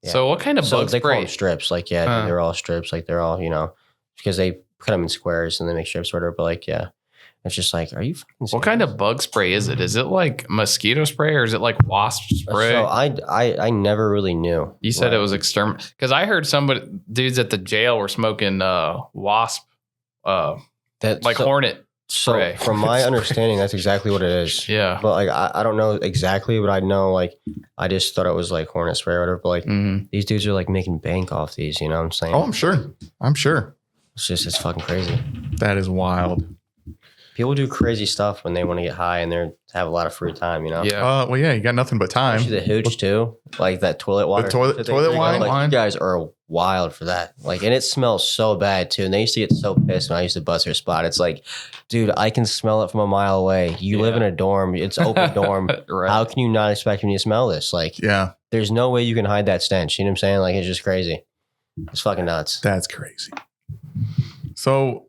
Yeah. So what kind of bug spray? They call them strips. Like, yeah, they're all strips. Like, they're all, because they cut them in squares and they make strips order. But like, yeah, it's just like, are you fucking serious? What kind of bug spray is it? Is it like mosquito spray or is it like wasp spray? So I never really knew. You said it was because I heard dudes at the jail were smoking wasp, hornet spray. So from my understanding, that's exactly what it is. Yeah. But like, I don't know exactly, but I know like, I just thought it was like hornet spray or whatever. But like these dudes are like making bank off these, you know what I'm saying? Oh, I'm sure. It's fucking crazy. That is wild. People do crazy stuff when they want to get high and they have a lot of free time, Yeah. Well, yeah, you got nothing but time. Especially the hooch too, like that toilet water. The toilet wine. Like, you guys are wild for that. Like, and it smells so bad too. And they used to get so pissed when I used to bust their spot. It's like, dude, I can smell it from a mile away. You live in a dorm. It's open dorm. Right. How can you not expect me to smell this? Like, there's no way you can hide that stench. You know what I'm saying? Like, it's just crazy. It's fucking nuts. That's crazy. So,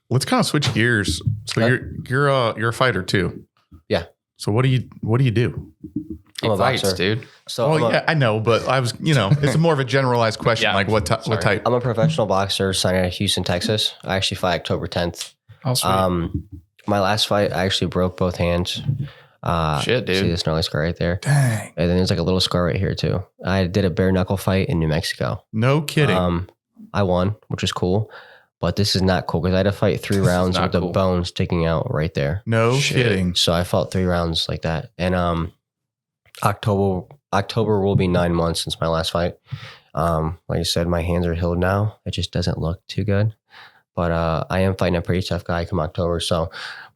let's kind of switch gears. So you're a fighter too. Yeah. So what do you do? I'm a boxer, dude. So I know, but I was, it's more of a generalized question. Like what type? I'm a professional boxer signed out of Houston, Texas. I actually fight October 10th. Oh, sweet. My last fight, I actually broke both hands. Shit, dude. See this gnarly scar right there? Dang. And then there's like a little scar right here too. I did a bare knuckle fight in New Mexico. No kidding. I won, which is cool. But this is not cool because I had to fight 3 rounds with the bone sticking out right there. No kidding. So I fought 3 rounds like that. And October will be 9 months since my last fight. Like I said, my hands are healed now. It just doesn't look too good. But I am fighting a pretty tough guy come October. So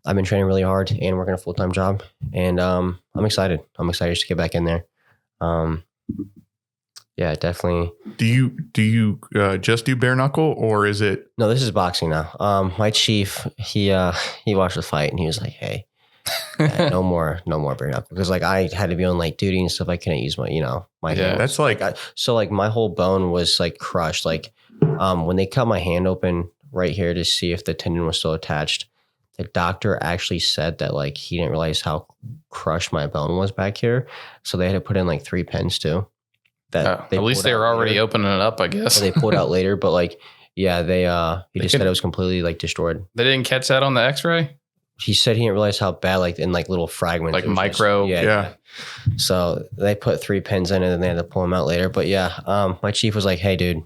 I've been training really hard and working a full-time job. And I'm excited. I'm excited just to get back in there. Yeah, definitely. Do you just do bare knuckle, or is it? No, this is boxing now. My chief, he watched the fight and he was like, "Hey, no more bare knuckle," because like I had to be on like duty and stuff. I couldn't use my my hand. That's like so like my whole bone was like crushed. Like when they cut my hand open right here to see if the tendon was still attached, the doctor actually said that like he didn't realize how crushed my bone was back here, so they had to put in like 3 pins too. At least they were already later. Opening it up, I guess. So they pulled out later, but like, yeah, he just said it was completely like destroyed. They didn't catch that on the X-ray? He said he didn't realize how bad, like in like little fragments. Like micro. Yeah. So they put 3 pins in it and they had to pull them out later. But yeah, my chief was like, "Hey dude,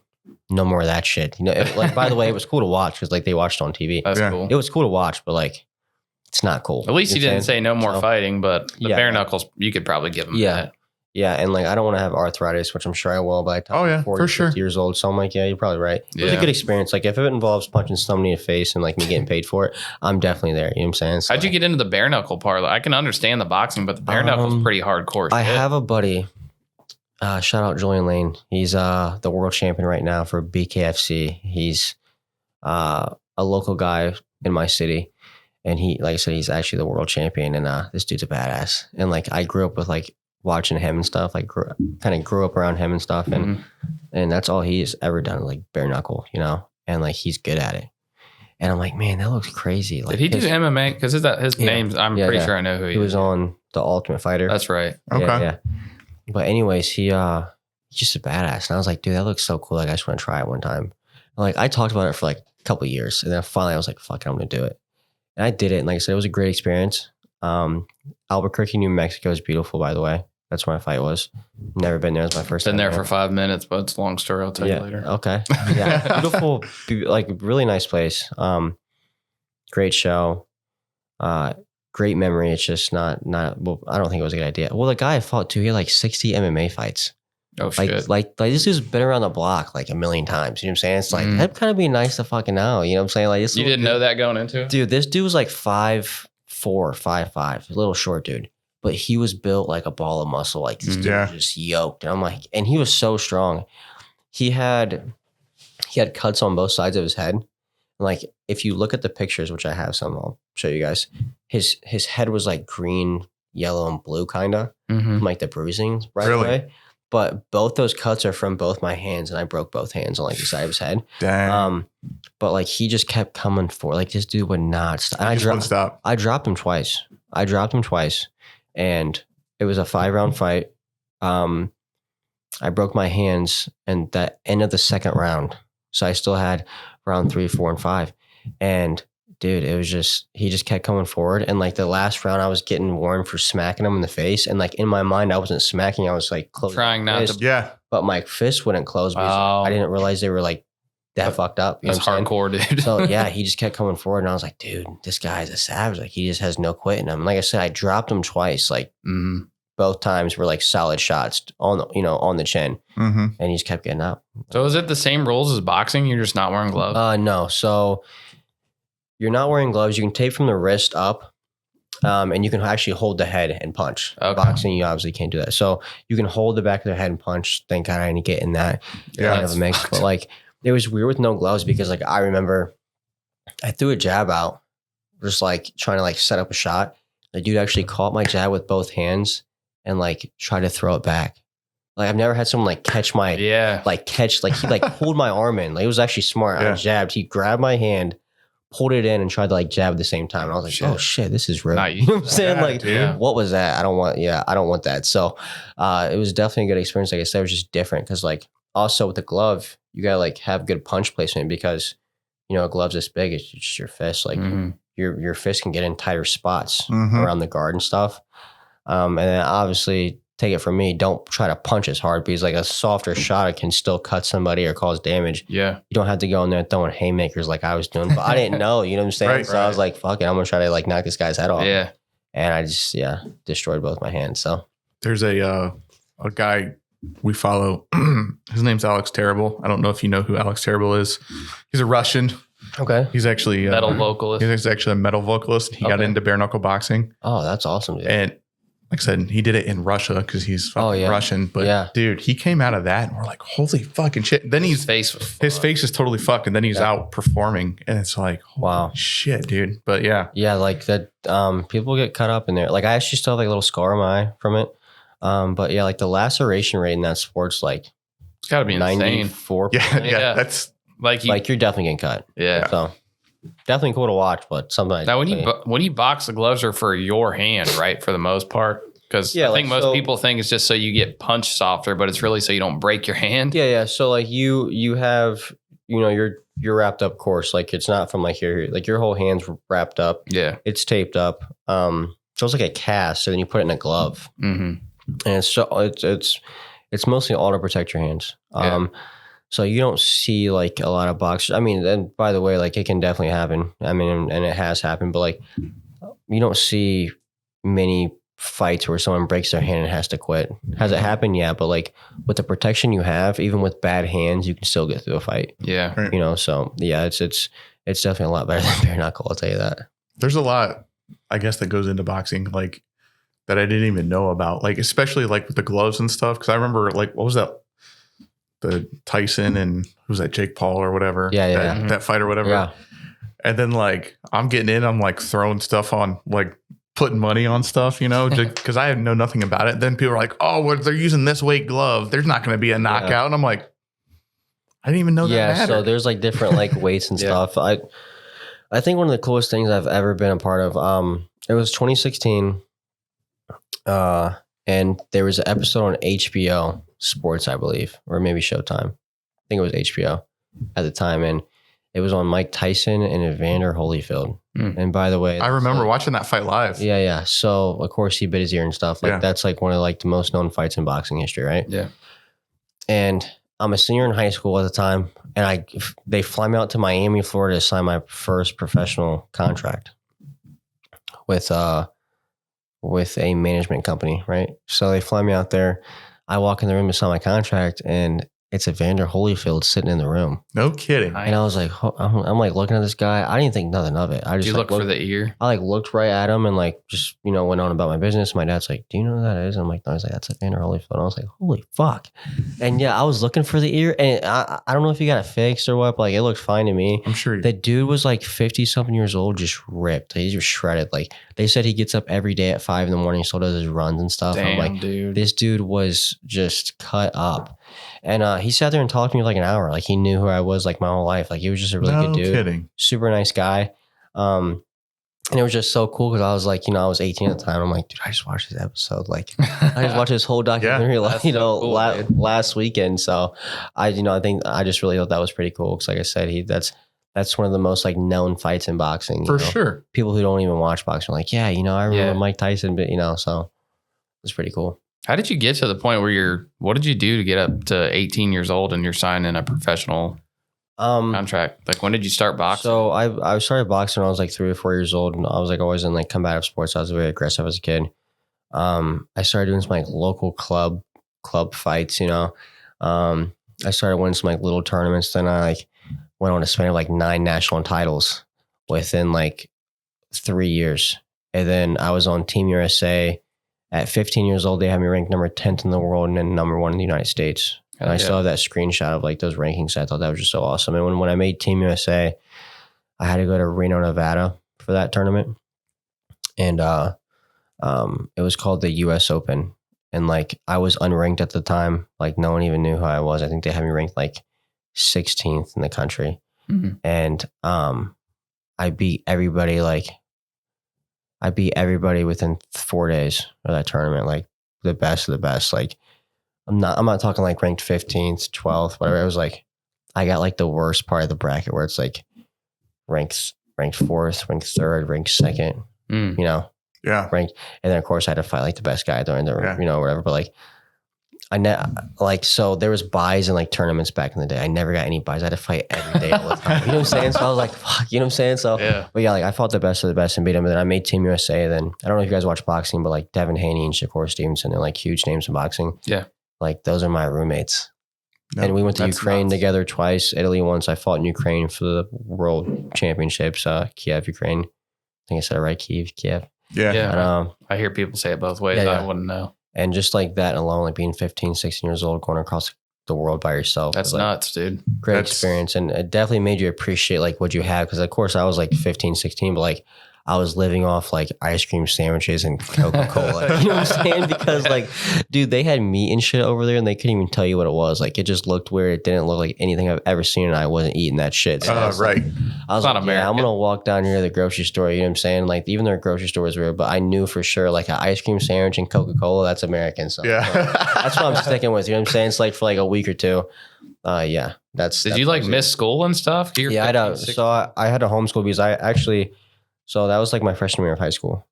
no more of that shit." Like, by the way, it was cool to watch because like they watched it on TV. That's cool. It was cool to watch, but like, it's not cool. At least he didn't say no more fighting, but the bare knuckles, you could probably give him that. Yeah, and like I don't want to have arthritis, which I'm sure I will by the time I'm 40, 50 years old. So I'm like, yeah, you're probably right. It was a good experience. Like if it involves punching somebody in the face and like me getting paid for it, I'm definitely there. You know what I'm saying? So, how'd you get into the bare knuckle part? I can understand the boxing, but the bare knuckle's pretty hardcore shit. I have a buddy, shout out Julian Lane. He's the world champion right now for BKFC. He's a local guy in my city. And he, like I said, he's actually the world champion. And this dude's a badass. And like I grew up with like watching him and stuff, like kind of grew up around him and stuff, and that's all he's ever done, like bare knuckle, and like he's good at it. And I'm like, man, that looks crazy. Like, did he do MMA? Because his name's, I'm pretty sure I know who he is. He was on The Ultimate Fighter. That's right. Okay. Yeah. But anyways, he's just a badass, and I was like, dude, that looks so cool. Like I just want to try it one time. And like I talked about it for like a couple of years, and then finally I was like, fuck it, I'm gonna do it. And I did it, and like I said, it was a great experience. Albuquerque, New Mexico is beautiful, by the way. That's where my fight was. Never been there. It was my first time. Been there for 5 minutes, but it's a long story. I'll tell you later. Okay. Yeah. Beautiful, like really nice place. Great show. Great memory. It's just not, well, I don't think it was a good idea. Well, the guy I fought too, he had like 60 MMA fights. Oh, shit. Like this dude's been around the block like a million times. You know what I'm saying? It's like, that'd kind of be nice to fucking know. You know what I'm saying? Like this. You didn't know that going into it? Dude, this dude was like 5'4", 5'5", a little short dude. But he was built like a ball of muscle. Like this dude was just yoked. And I'm like, and he was so strong. He had cuts on both sides of his head. And like, if you look at the pictures, which I have some, I'll show you guys. His head was like green, yellow, and blue kind of, from like the bruising right away. But both those cuts are from both my hands, and I broke both hands on like the side of his head. Dang. But like he just kept coming for, like this dude would not stop. I dropped him twice. And it was a 5-round fight. I broke my hands in the end of the second round. So I still had round 3, 4, and 5. And dude, it was just, he just kept coming forward. And like the last round, I was getting warned for smacking him in the face. And like in my mind, I wasn't smacking. I was like closing. Trying not to. Yeah. But my fist wouldn't close because I didn't realize they were like that fucked up. That's hardcore, dude. So yeah, he just kept coming forward. And I was like, dude, this guy's a savage. Like he just has no quit in him. And like I said, I dropped him twice. Like both times were like solid shots on the chin. And he just kept getting up. So is it the same rules as boxing? You're just not wearing gloves? No. So you're not wearing gloves. You can tape from the wrist up. And you can actually hold the head and punch. Okay. Boxing, you obviously can't do that. So you can hold the back of their head and punch. Thank God I didn't get in that kind of a mix. But like, it was weird with no gloves because like I remember I threw a jab out, just like trying to like set up a shot. The dude actually caught my jab with both hands and like tried to throw it back. Like I've never had someone like catch my he like pulled my arm in. Like it was actually smart. I jabbed. He grabbed my hand, pulled it in, and tried to like jab at the same time. And I was like, oh shit, this is real. You know what I'm saying? What was that? I don't want that. So it was definitely a good experience. Like I said, it was just different because like also with the glove, you gotta like have good punch placement because a glove's this big, it's just your fist. Like your fist can get in tighter spots around the guard and stuff. And then obviously take it from me, don't try to punch as hard because like a softer shot can still cut somebody or cause damage. Yeah. You don't have to go in there throwing haymakers like I was doing, but I didn't know, you know what I'm saying? I was like, fuck it, I'm gonna try to like knock this guy's head off. Yeah. And I just destroyed both my hands. So there's a guy we follow. His name's Alex Terrible. I don't know if you know who Alex Terrible is. He's a Russian. Okay. He's actually metal vocalist. He's actually a metal vocalist. He got into bare knuckle boxing. Oh, that's awesome, dude. And like I said, he did it in Russia because he's fucking Russian. But dude, he came out of that and we're like, holy fucking shit. Then his face is totally fucked. And then he's out performing. And it's like, wow, shit, dude. But yeah. Yeah, like that people get cut up in there. Like I actually still have like a little scar on my eye from it. But yeah, like the laceration rate in that sport's like it's gotta be 94%. Yeah. That's like you're definitely getting cut. Yeah. So definitely cool to watch, but sometimes now when you box, the gloves are for your hand, right? For the most part, because I think most people think it's just so you get punched softer, but it's really so you don't break your hand. Yeah. So like you have you're wrapped up, course. Like it's not from like your whole hand's wrapped up. Yeah, it's taped up. So it's like a cast. So then you put it in a glove, and it's mostly all to protect your hands. So you don't see like a lot of boxers. I mean, and by the way, like it can definitely happen. I mean, and it has happened, but like you don't see many fights where someone breaks their hand and has to quit. Has it happened? Yeah, but like with the protection you have, even with bad hands, you can still get through a fight. Yeah, So yeah, it's definitely a lot better than bare knuckle. I'll tell you that. There's a lot, I guess, that goes into boxing, like that I didn't even know about. Like especially like with the gloves and stuff. Because I remember like what was that? The Tyson and who's that, Jake Paul or whatever. That fight or whatever. Yeah. And then like I'm getting in, I'm like throwing stuff on, like putting money on stuff, just because I know nothing about it. Then people are like, oh, well, they're using this weight glove. There's not going to be a knockout. And I'm like, I didn't even know that mattered. So there's like different like weights and stuff. I think one of the coolest things I've ever been a part of, it was 2016. And there was an episode on HBO Sports, I believe, or maybe Showtime. I think it was HBO at the time. And it was on Mike Tyson and Evander Holyfield. And by the way, I remember watching that fight live. Yeah. So of course he bit his ear and stuff. Like that's like one of like the most known fights in boxing history, right? Yeah. And I'm a senior in high school at the time. And they fly me out to Miami, Florida to sign my first professional contract with a management company, right? So they fly me out there. I walk in the room to sign my contract, and it's Evander Holyfield sitting in the room. No kidding. And I was like, I'm like looking at this guy. I didn't think nothing of it. I just look for the ear. I like looked right at him and like just went on about my business. My dad's like, "Do you know who that is?" And I'm like, "No." He's like, "That's Evander Holyfield." And I was like, "Holy fuck!" And yeah, I was looking for the ear, and I don't know if he got it fixed or what, but like it looked fine to me. I'm sure the dude was like 50-something years old, just ripped. He's just shredded. Like they said, he gets up every day at 5 a.m, still does his runs and stuff. Damn, I'm like, dude, this dude was just cut up. And he sat there and talked to me for like an hour. Like he knew who I was like my whole life. Like he was just a really good dude. Kidding. Super nice guy. And it was just so cool because I was like, I was 18 at the time. I'm like, dude, I just watched this episode. Like I just watched this whole documentary last weekend. So I think I just really thought that was pretty cool. Because like I said, that's one of the most like known fights in boxing. For sure. People who don't even watch boxing are like, I remember Mike Tyson, but so it's pretty cool. How did you get to the point where what did you do to get up to 18 years old and you're signing a professional contract? Like when did you start boxing? So I started boxing when I was like 3 or 4 years old, and I was like always in like combative sports. I was very aggressive as a kid. I started doing some like local club fights, I started winning some like little tournaments. Then I like went on to spend like 9 national titles within like 3 years. And then I was on Team USA. At 15 years old, they had me ranked number 10th in the world and then number 1 in the United States. And I still have that screenshot of like those rankings. I thought that was just so awesome. And when I made Team USA, I had to go to Reno, Nevada for that tournament. And it was called the US Open. And like I was unranked at the time. Like no one even knew who I was. I think they had me ranked like 16th in the country. Mm-hmm. And I beat everybody within 4 days of that tournament, like the best of the best. Like I'm not talking like ranked 15th, 12th, whatever. It was like I got like the worst part of the bracket where it's like ranked 4th, ranked 3rd, ranked 2nd, ranked. And then of course I had to fight like the best guy during the whatever. But like so there was buys in like tournaments back in the day. I never got any buys. I had to fight every day all the time. You know what I'm saying? So I was like, fuck, you know what I'm saying? So but yeah, like I fought the best of the best and beat him. And then I made Team USA. Then I don't know if you guys watch boxing, but like Devin Haney and Shakur Stevenson, they're like huge names in boxing. Yeah. Like those are my roommates. No, and we went to Ukraine together twice, Italy once. I fought in Ukraine for the World Championships, Kiev, Ukraine. I think I said it right, Kiev. Yeah. And, I hear people say it both ways. Yeah. I wouldn't know. And just like that alone, like being 15, 16 years old, going across the world by yourself. That's nuts, dude. Great experience. And it definitely made you appreciate like what you have. Because of course I was like 15, 16, but like I was living off like ice cream sandwiches and Coca-Cola. You know what I'm saying? Because like, dude, they had meat and shit over there and they couldn't even tell you what it was. Like it just looked weird. It didn't look like anything I've ever seen and I wasn't eating that shit. So right. I was like, I'm going to walk down here to the grocery store. You know what I'm saying? Like even their grocery store was weird, but I knew for sure like an ice cream sandwich and Coca-Cola, that's American. So that's what I'm sticking with. You know what I'm saying? It's like for like a week or two. Did you like miss school and stuff? Yeah, I don't. So I had to homeschool because I actually... So that was like my freshman year of high school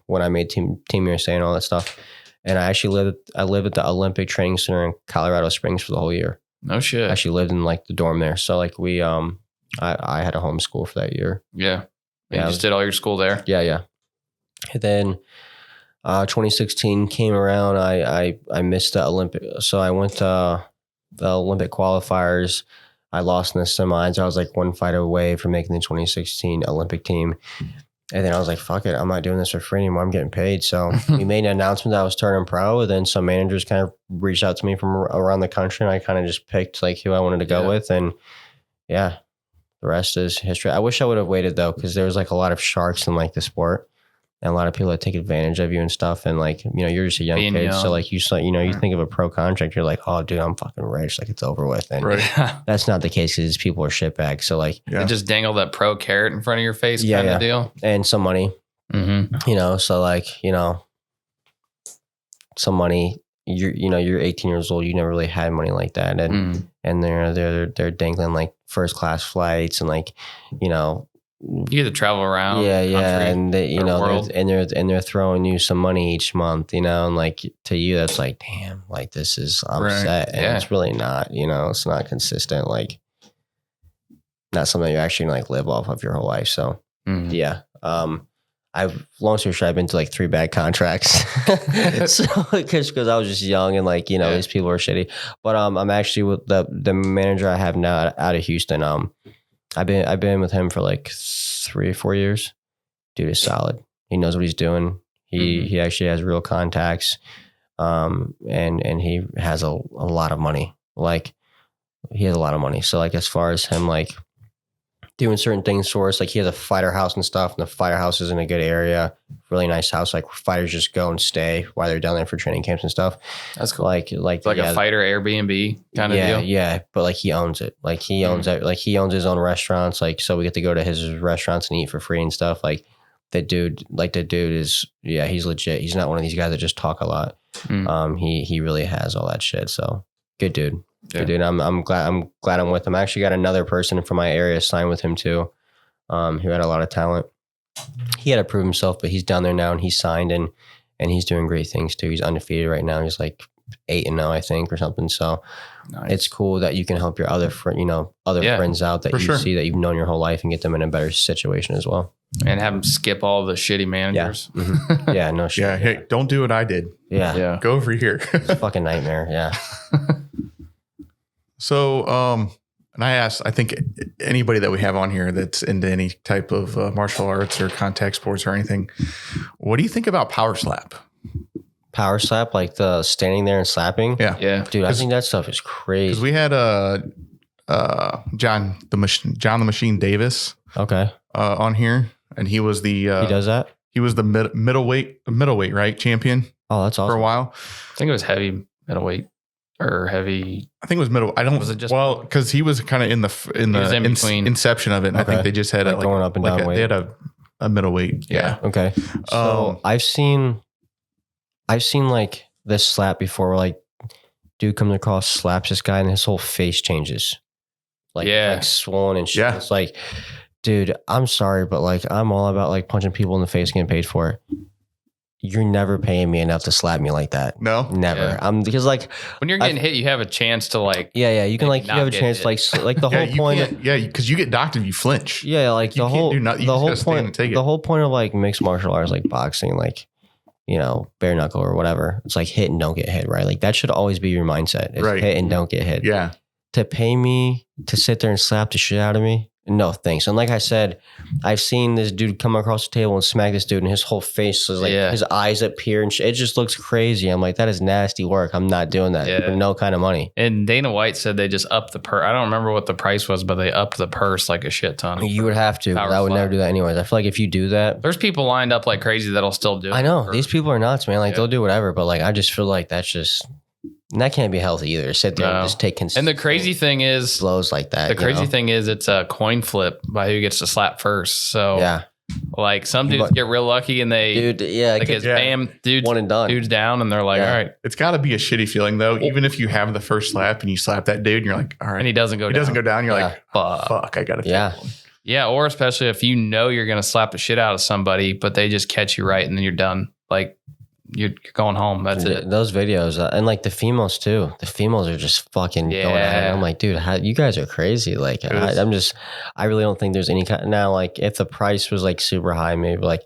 when I made Team USA and all that stuff. And I actually lived at the Olympic Training Center in Colorado Springs for the whole year. No shit. I actually lived in like the dorm there. So like we, I had a homeschool for that year. Yeah. You just did all your school there? Yeah. And then 2016 came around. I missed the Olympic. So I went to the Olympic qualifiers. I lost in the semis. I was like one fight away from making the 2016 Olympic team. And then I was like, fuck it. I'm not doing this for free anymore. I'm getting paid. So we made an announcement that I was turning pro. And then some managers kind of reached out to me from around the country. And I kind of just picked like who I wanted to go with. And the rest is history. I wish I would have waited though, because there was like a lot of sharks in like the sport. And a lot of people that take advantage of you and stuff. And like, you're just a young kid. So like you think of a pro contract, you're like, oh dude, I'm fucking rich. Like it's over with. And that's not the case because people are shitbags. So like, they just dangle that pro carrot in front of your face kind of deal. And some money, so like, some money, you're 18 years old. You never really had money like that. And they're dangling like first class flights and like, you get to travel around. And they, they're throwing you some money each month, and like to you, that's like, damn, like this is, I'm set. And it's really not, it's not consistent. Like not something you actually like live off of your whole life. So long story short, I've been to like 3 bad contracts. So because I was just young and like, these people are shitty, but I'm actually with the manager I have now out of Houston. I've been with him for like 3 or 4 years. Dude is solid. He knows what he's doing. He actually has real contacts. And he has a lot of money. Like he has a lot of money. So like as far as him like doing certain things for us, like he has a fighter house and stuff, and the fighter house is in a good area, really nice house. Like fighters just go and stay while they're down there for training camps and stuff. That's cool. Like a fighter Airbnb kind of deal. Yeah, but like he owns it. Like he owns it. Like he owns his own restaurants. Like so we get to go to his restaurants and eat for free and stuff. Like the dude is he's legit. He's not one of these guys that just talk a lot. He really has all that shit. So good dude. Yeah. Dude, I'm glad I'm with him. I actually got another person from my area signed with him too, who had a lot of talent. He had to prove himself, but he's down there now and he's signed and he's doing great things too. He's undefeated right now. He's like 8-0, I think, or something. So It's cool that you can help your other friends out that see that you've known your whole life and get them in a better situation as well. And have them skip all the shitty managers. Yeah, yeah no shit. Yeah, hey, don't do what I did. Yeah. Go over here. It's a fucking nightmare. Yeah. So, and I asked, I think anybody that we have on here that's into any type of martial arts or contact sports or anything, what do you think about power slap? Power slap, like the standing there and slapping? Yeah. Dude, I think that stuff is crazy. Because we had John the Machine Davis on here, and he was the... he does that? He was the middleweight, right, champion? Oh, that's awesome. For a while. I think it was heavy middleweight. Or heavy? I think it was middle. I don't. Was it just because he was kind of in the inception of it. And I think they just had like going up and down weight. They had a middleweight. Yeah. Okay. So I've seen like this slap before, where like dude comes across, slaps this guy, and his whole face changes, like swollen and shit. Yeah. It's like, dude, I'm sorry, but like I'm all about like punching people in the face and getting paid for it. You're never paying me enough to slap me like that. No, never. Yeah. Because like when you're getting hit, you have a chance to like. Yeah. You can like you have a chance to like the whole point. Because you get docked if you flinch. Yeah, like the whole point of like mixed martial arts, like boxing, like bare knuckle or whatever. It's like hit and don't get hit, right? Like that should always be your mindset. Is hit and don't get hit. Yeah. To pay me to sit there and slap the shit out of me, no thanks. And like I said, I've seen this dude come across the table and smack this dude, and his whole face is like his eyes appear and it just looks crazy. I'm like, that is nasty work. I'm not doing that for no kind of money. And Dana White said they just upped the purse. I don't remember what the price was, but they upped the purse like a shit ton. You would have to. I would never do that anyways. I feel like if you do that, there's people lined up like crazy that'll still do it. I know these people are nuts, man. Like they'll do whatever, but like I just feel like that's just. And that can't be healthy either. Sit there and just take and the crazy thing is blows like that. The crazy thing is it's a coin flip by who gets to slap first. So like some dudes get real lucky and they bam, dude, one and done. Dude's down and they're like, all right. It's got to be a shitty feeling though. Even if you have the first slap and you slap that dude, and you're like, all right, and he doesn't go down. You're like, fuck, I got to take one. Yeah, or especially if you're gonna slap the shit out of somebody, but they just catch you right and then you're done. Like. You're going home. That's it. Those videos and like the females too. The females are just fucking going at it. I'm like, dude, you guys are crazy. Like, I really don't think there's any kind. Now, like, if the price was like super high, maybe like,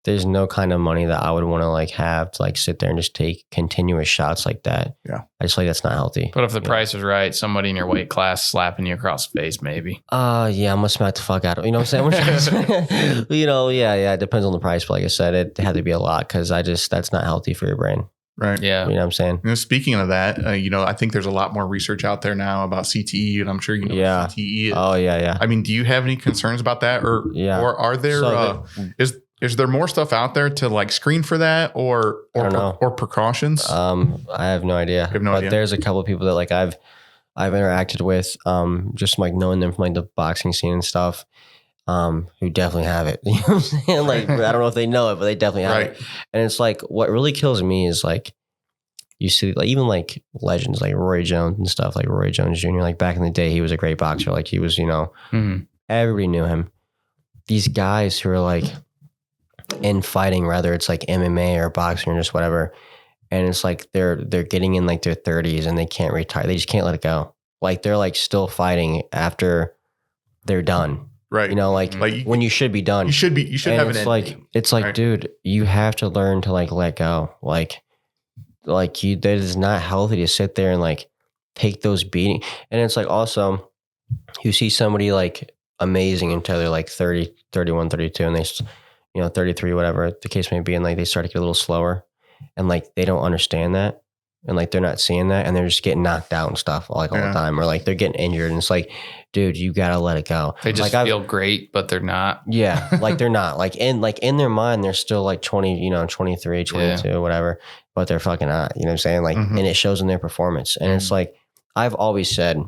there's no kind of money that I would want to like have to like sit there and just take continuous shots like that. Yeah, I just like that's not healthy. But if the price was right, somebody in your weight class slapping you across the face, maybe. Yeah, I'm gonna smack the fuck out of. You know what I'm saying? It depends on the price. But like I said, it had to be a lot because that's not healthy for your brain. Right. Yeah. You know what I'm saying? Speaking of that, I think there's a lot more research out there now about CTE, and I'm sure you know what CTE is. Oh yeah. I mean, do you have any concerns about that, or are there is there more stuff out there to like screen for that or precautions? I have no idea. But there's a couple of people that like I've interacted with, just like knowing them from like the boxing scene and stuff, who definitely have it. You know what I'm saying? Like I don't know if they know it, but they definitely have it. And it's like what really kills me is like you see like even like legends like Roy Jones and stuff, like Roy Jones Jr. Like back in the day, he was a great boxer. Like he was, everybody knew him. These guys who are like in fighting, whether it's like MMA or boxing or just whatever, and it's like they're getting in like their 30s and they can't retire. They just can't let it go. Like they're like still fighting after they're done. Right. Like when you should be done. You should have an end. It's like, dude, you have to learn to like let go. Like that is not healthy to sit there and like take those beatings. And it's like also you see somebody like amazing until they're like 30, 31, 32, and they 33, whatever the case may be. And like, they start to get a little slower and like, they don't understand that. And like, they're not seeing that and they're just getting knocked out and stuff like all the time. Or like they're getting injured. And it's like, dude, you got to let it go. They just feel great, but they're not. Yeah. Like they're not in their mind, they're still like 20, 23, 22, whatever, but they're fucking not, you know what I'm saying? Like, and it shows in their performance. And it's like, I've always said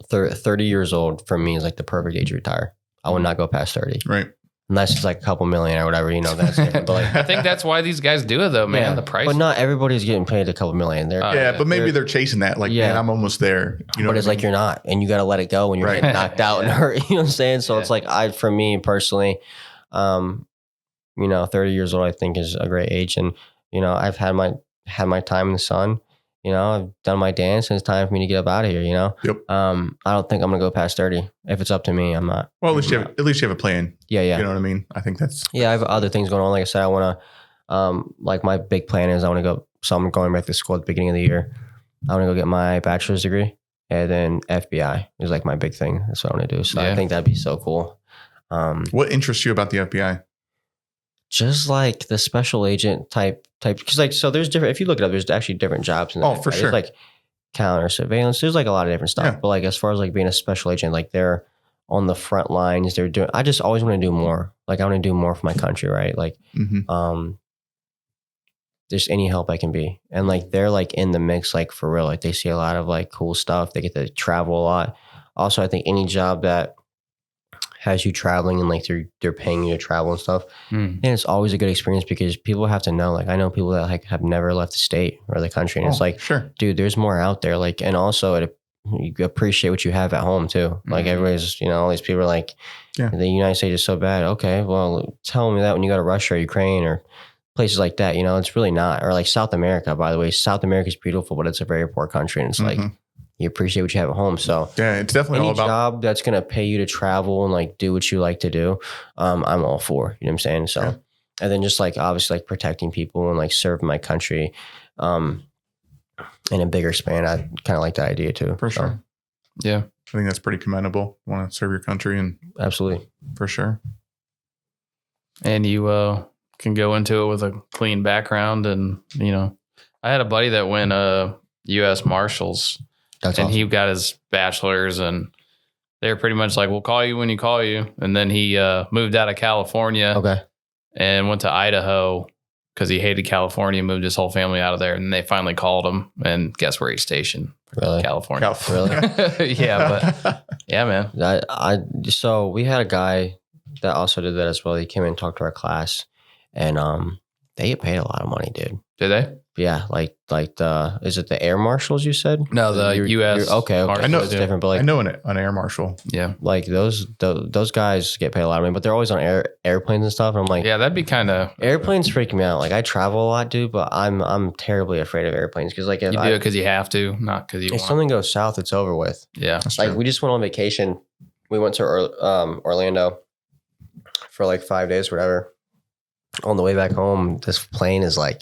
30 years old for me is like the perfect age to retire. I would not go past 30. Right. Unless it's like a couple million or whatever, that's different. But like, I think that's why these guys do it though, man. Yeah, the price. But not everybody's getting paid a couple million. But maybe they're chasing that. Like, man, I'm almost there. But it's like you're not, and you got to let it go when you're getting knocked out and hurt. You know what I'm saying? So it's like for me personally, 30 years old I think is a great age, and I've had my time in the sun. I've done my dance and it's time for me to get up out of here, Yep. I don't think I'm going to go past 30. If it's up to me, I'm not. Well, at least you have a plan. Yeah. You know what I mean? I think that's. Yeah, I have other things going on. Like I said, I want to, like my big plan is I want to go, so I'm going back to school at the beginning of the year. I want to go get my bachelor's degree, and then FBI is like my big thing. That's what I want to do. So I think that'd be so cool. What interests you about the FBI? Just like the special agent type, because like, so there's different, if you look it up, there's actually different jobs. For sure. There's like counter surveillance. There's like a lot of different stuff. Yeah. But like, as far as like being a special agent, like they're on the front lines, I just always want to do more. Like I want to do more for my country. Right. Like, just any help I can be. And like, they're like in the mix, like for real, like they see a lot of like cool stuff. They get to travel a lot. Also, I think any job that has you traveling and like they're paying you to travel and stuff. And it's always a good experience because people have to know, like I know people that like have never left the state or the country. And it's like, dude, there's more out there. Like, and also you appreciate what you have at home too. Like everybody's, all these people are like, the United States is so bad. Okay, well, tell me that when you go to Russia or Ukraine or places like that, it's really not. Or like South America, by the way. South America is beautiful, but it's a very poor country. And it's like, you appreciate what you have at home. So yeah, it's definitely all about any job that's going to pay you to travel and like do what you like to do. I'm all for, you know what I'm saying? So And then just like obviously like protecting people and like serving my country in a bigger span. I kind of like that idea too. For sure. Yeah. I think that's pretty commendable. Want to serve your country and absolutely. For sure. And you can go into it with a clean background. And, you know, I had a buddy that went U.S. Marshals. That's and awesome. He got his bachelor's and they were pretty much like, we'll call you when you call you. And then he moved out of California. Okay. And went to Idaho because he hated California, moved his whole family out of there. And they finally called him. And guess where he's stationed? Really? California. Really? Yeah, but yeah, man. So we had a guy that also did that as well. He came in and talked to our class and they get paid a lot of money, dude. Did they? Yeah, like is it the Air Marshals you said? No, the U.S. Okay. I know it's different, but like I know an Air Marshal. Yeah, like those guys get paid a lot of money, but they're always on airplanes and stuff. And I'm like, yeah, that'd be kind of airplanes freak me out. Like I travel a lot, dude, but I'm terribly afraid of airplanes because like if you do it because you have to, not because you want. If something goes south, it's over with. Yeah, like true. We just went on vacation. We went to Orlando for like 5 days, or whatever. On the way back home, this plane is like,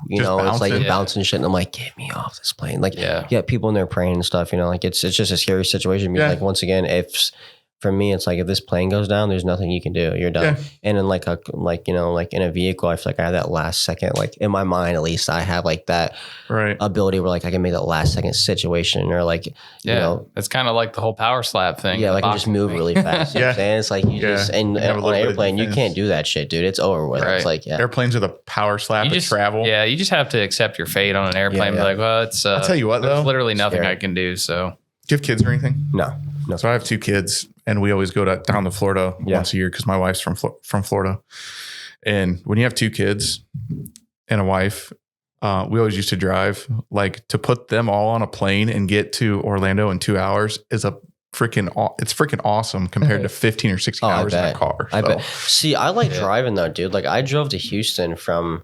you know, it's like bouncing shit. And I'm like, get me off this plane. Like, yeah, people in there praying and stuff, you know, like it's just a scary situation. Because like, once again, for me, it's like, if this plane goes down, there's nothing you can do. You're done. Yeah. And in like in a vehicle, I feel like I have that last second, like in my mind, at least I have like that ability where like I can make that last second situation or like, you know, it's kind of like the whole power slap thing. Yeah. Like I can just move really fast. You know what I'm saying? It's like you just, and on an airplane, you can't do that shit, dude. It's over with. Right. It's like, airplanes are the power slap of travel. Yeah. You just have to accept your fate on an airplane. Be like, well, it's, I'll tell you what, though, literally nothing I can do. So do you have kids or anything? No. So I have 2 kids. And we always go down to Florida once a year because my wife's from Florida. And when you have 2 kids and a wife, we always used to drive. Like to put them all on a plane and get to Orlando in 2 hours is it's freaking awesome compared to 15 or 16 hours in a car. I bet. See, I like driving though, dude. Like I drove to Houston from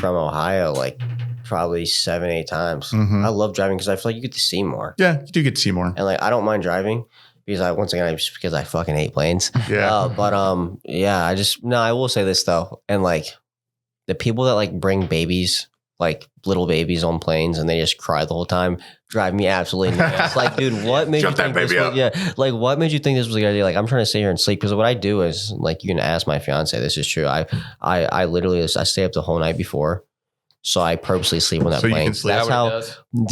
Ohio like probably 7-8 times. Mm-hmm. I love driving because I feel like you get to see more. Yeah, you do get to see more. And like I don't mind driving. Because I fucking hate planes. Yeah. I will say this though. And like the people that like bring babies, like little babies on planes and they just cry the whole time drive me absolutely nuts. Like, dude, what made you think this was, what made you think this was a good idea? Like I'm trying to sit here and sleep. Because what I do is like, you can ask my fiance, this is true. I literally, I stay up the whole night before. So I purposely sleep on that plane.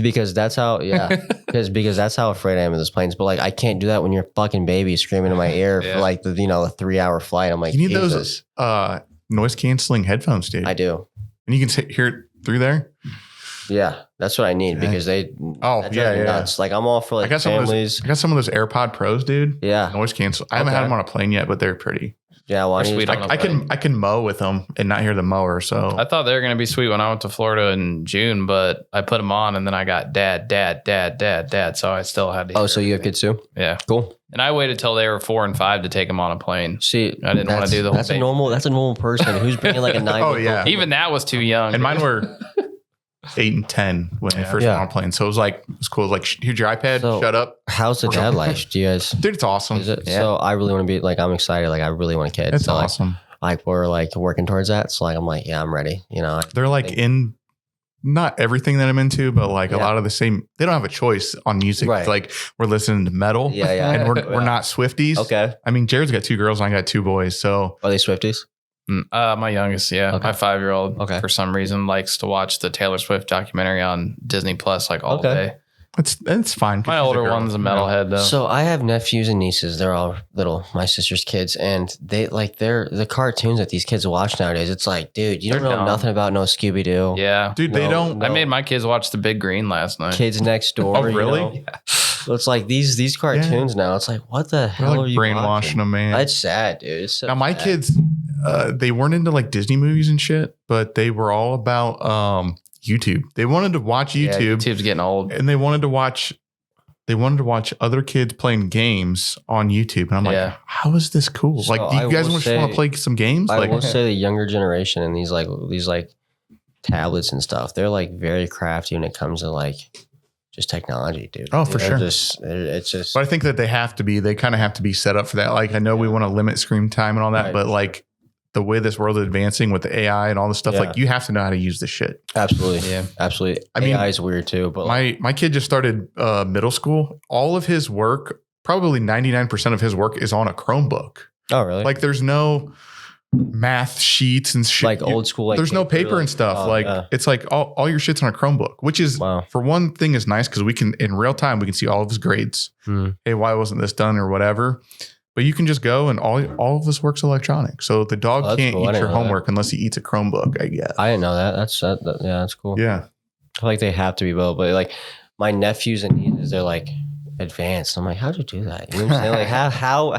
Because that's how afraid I am of those planes. But like, I can't do that when your fucking baby is screaming in my ear for like the, a 3-hour flight. I'm like, you need those noise canceling headphones, dude. I do. And you can hear it through there. Yeah, that's what I need because nuts. Like I'm all for like families. I got some of those AirPod Pros, dude. Yeah, noise cancel. I haven't had them on a plane yet, but they're pretty. Yeah, well, I can mow with them and not hear the mower. So I thought they were going to be sweet when I went to Florida in June, but I put them on and then I got dad. So I still had to. Oh, so you have kids too? Yeah, cool. And I waited till they were 4 and 5 to take them on a plane. See, I didn't want to do the whole. That's a normal person who's bringing like a 9. Oh yeah, even that was too young. And mine were 8 and 10 when I first went on a plane. So it was cool. Like, here's your iPad, shut up. How's the dad life? Do you guys? Dude, it's awesome. Is it? Yeah. So I really want to be like, I'm excited. Like, I really want a kid. It's awesome. Like we're like working towards that. So like, I'm like, yeah, I'm ready. You know, they're like in not everything that I'm into, but like a lot of the same, they don't have a choice on music. Right. Like we're listening to metal. Yeah. And we're not Swifties. Okay. I mean, Jared's got 2 girls and I got 2 boys. So are they Swifties? My youngest, my 5-year-old, for some reason likes to watch the Taylor Swift documentary on Disney Plus like all day. It's fine. My older one's a metalhead though. So I have nephews and nieces. They're all little, my sister's kids, and they're the cartoons that these kids watch nowadays. It's like, dude, you don't know nothing about no Scooby Doo. Yeah, dude, they don't. I made my kids watch The Big Green last night. Kids Next Door. Oh, really? You know? Yeah. So it's like these cartoons now. It's like, what the hell are you brainwashing them, man? It's sad, dude. It's so now my sad. kids, they weren't into like Disney movies and shit, but they were all about YouTube. They wanted to watch YouTube. Yeah, YouTube's getting old, and they wanted to watch other kids playing games on YouTube. And I'm like, how is this cool? So like, do you guys want to play some games? I will say the younger generation and these tablets and stuff, they're like very crafty when it comes to like just technology, dude. Oh, for sure. It's just. But I think that they kind of have to be set up for that. Like, I know we want to limit screen time and all that, but like the way this world is advancing with the AI and all this stuff, like you have to know how to use this shit. Absolutely. Yeah, absolutely. I mean, AI is weird too, but my kid just started middle school. All of his work, probably 99% of his work is on a Chromebook. Oh, really? Like there's no math sheets and shit. Like old school. Like there's no paper and stuff. It's like all your shit's on a Chromebook, which is for one thing is nice because we can in real time we can see all of his grades. Hey, why wasn't this done or whatever? But you can just go and all of this work's electronic. So the dog can't eat your homework unless he eats a Chromebook, I guess. I didn't know that. That's cool. Yeah. I feel like they have to be both, but like my nephews and nieces, they're like advanced. I'm like, how'd you do that? You know what I'm saying? Like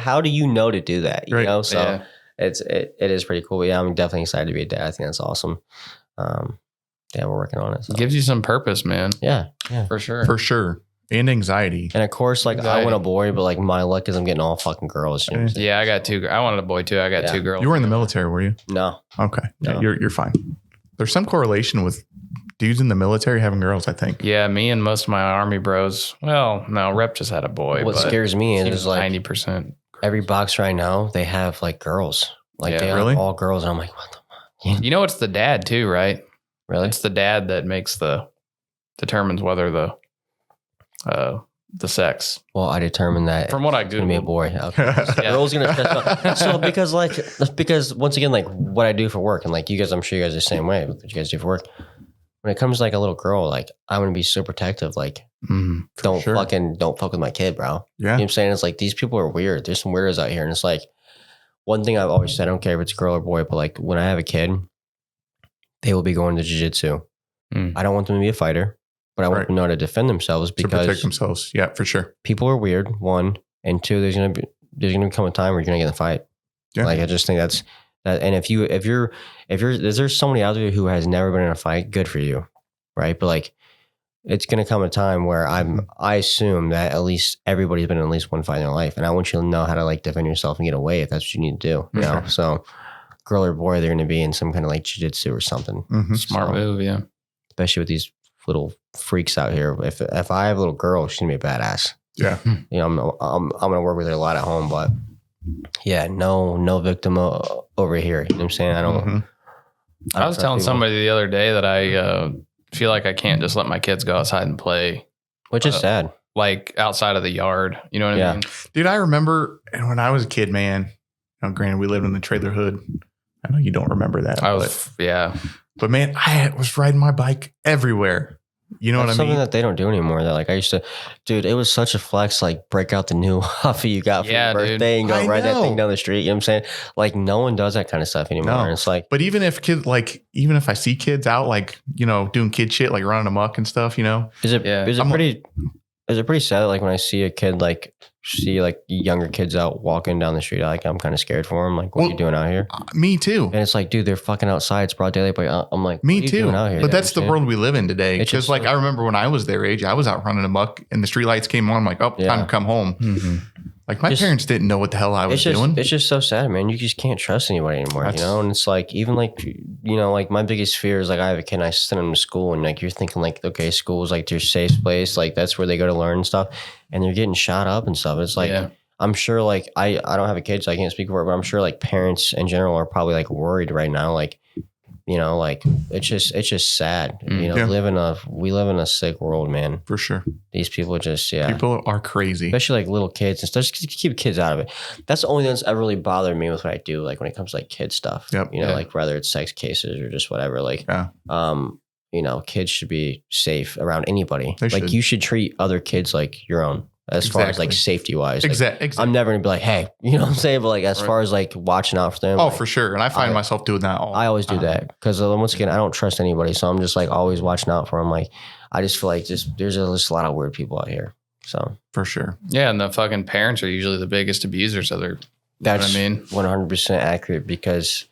how do you know to do that? You know? So it is pretty cool. But yeah, I'm definitely excited to be a dad. I think that's awesome. Yeah, we're working on it. So. It gives you some purpose, man. Yeah. For sure. For sure. And anxiety. And of course, like I want a boy, but like my luck is I'm getting all fucking girls. You know yeah, I got two. I wanted a boy too. I got 2 girls. You were in the military, were you? No. Okay. No. Yeah, you're fine. There's some correlation with dudes in the military having girls, I think. Yeah, me and most of my army bros. Well, no, Rep just had a boy. What scares me is like 90%. Every boxer I know, they have like girls. Like they have all girls. And I'm like, what the fuck? You know, it's the dad too, right? Really? It's the dad that determines whether the sex. Well, I determined that from what I googled, it's gonna be a boy. Okay. Girl's gonna stress so because once again, like what I do for work, and like you guys, I'm sure you guys are the same way. What you guys do for work. When it comes to like a little girl, like I'm gonna be so protective. Like don't fuck with my kid, bro. Yeah. You know what I'm saying? It's like these people are weird. There's some weirdos out here, and it's like one thing I've always said. I don't care if it's a girl or boy, but like when I have a kid, they will be going to jiu-jitsu. I don't want them to be a fighter. But I want them to know how to defend themselves because to protect themselves. Yeah, for sure. People are weird. 1 and 2. There's gonna come a time where you're gonna get in a fight. Yeah. Like I just think that's that. And if there's somebody out there who has never been in a fight, good for you, right? But like, it's gonna come a time where I assume that at least everybody's been in at least one fight in their life, and I want you to know how to like defend yourself and get away if that's what you need to do. You know, so girl or boy, they're gonna be in some kind of like jiu-jitsu or something. Smart move, yeah. Especially with these little freaks out here. If I have a little girl, she's gonna be a badass. Yeah. You know, I'm gonna work with her a lot at home, but yeah, no victim over here. You know what I'm saying? I was telling somebody the other day that I feel like I can't just let my kids go outside and play. Which is sad. Like outside of the yard. You know what I mean? Dude, I remember when I was a kid, man, granted we lived in the trailer hood. I know you don't remember that. But man, I was riding my bike everywhere. You know what I mean? Something that they don't do anymore. That like I used to, dude, it was such a flex, like break out the new Huffy you got for your birthday and go ride that thing down the street. You know what I'm saying? Like no one does that kind of stuff anymore. No. And it's like, but even if I see kids out, like, doing kid shit, like running amok and stuff, is it pretty sad? Like when I see a kid, like younger kids out walking down the street, like I'm kind of scared for them. Like, what are you doing out here? Me too. And it's like, dude, they're fucking outside. It's broad daylight, but I'm like, me too. Out here? But that's the world we live in today. Because like I remember when I was their age, I was out running amok, and the street lights came on. I'm like, time to come home. Mm-hmm. Like my parents didn't know what the hell I was doing. It's just so sad, man. You just can't trust anybody anymore, And it's like, even like, like my biggest fear is like I have a kid and I send him to school and like you're thinking like, okay, school is like their safe place. Like that's where they go to learn and stuff. And they're getting shot up and stuff. It's like, I'm sure like, I don't have a kid, so I can't speak for it, but I'm sure like parents in general are probably like worried right now. Like, like it's just sad. We live in a sick world, man. For sure. These people people are crazy. Especially like little kids and stuff. Just keep kids out of it. That's the only thing that's ever really bothered me with what I do. Like when it comes to like kid stuff, like whether it's sex cases or just whatever, like, kids should be safe around anybody. You should treat other kids like your own. As far as like safety wise, exactly. I'm never gonna be like, hey, you know what I'm saying? But like as far as like watching out for them, for sure. And I find myself doing that all. I always do that because once again, I don't trust anybody, so I'm just like always watching out for them. Like I just feel like there's just a lot of weird people out here. So for sure, yeah. And the fucking parents are usually the biggest abusers of their. That's 100% accurate because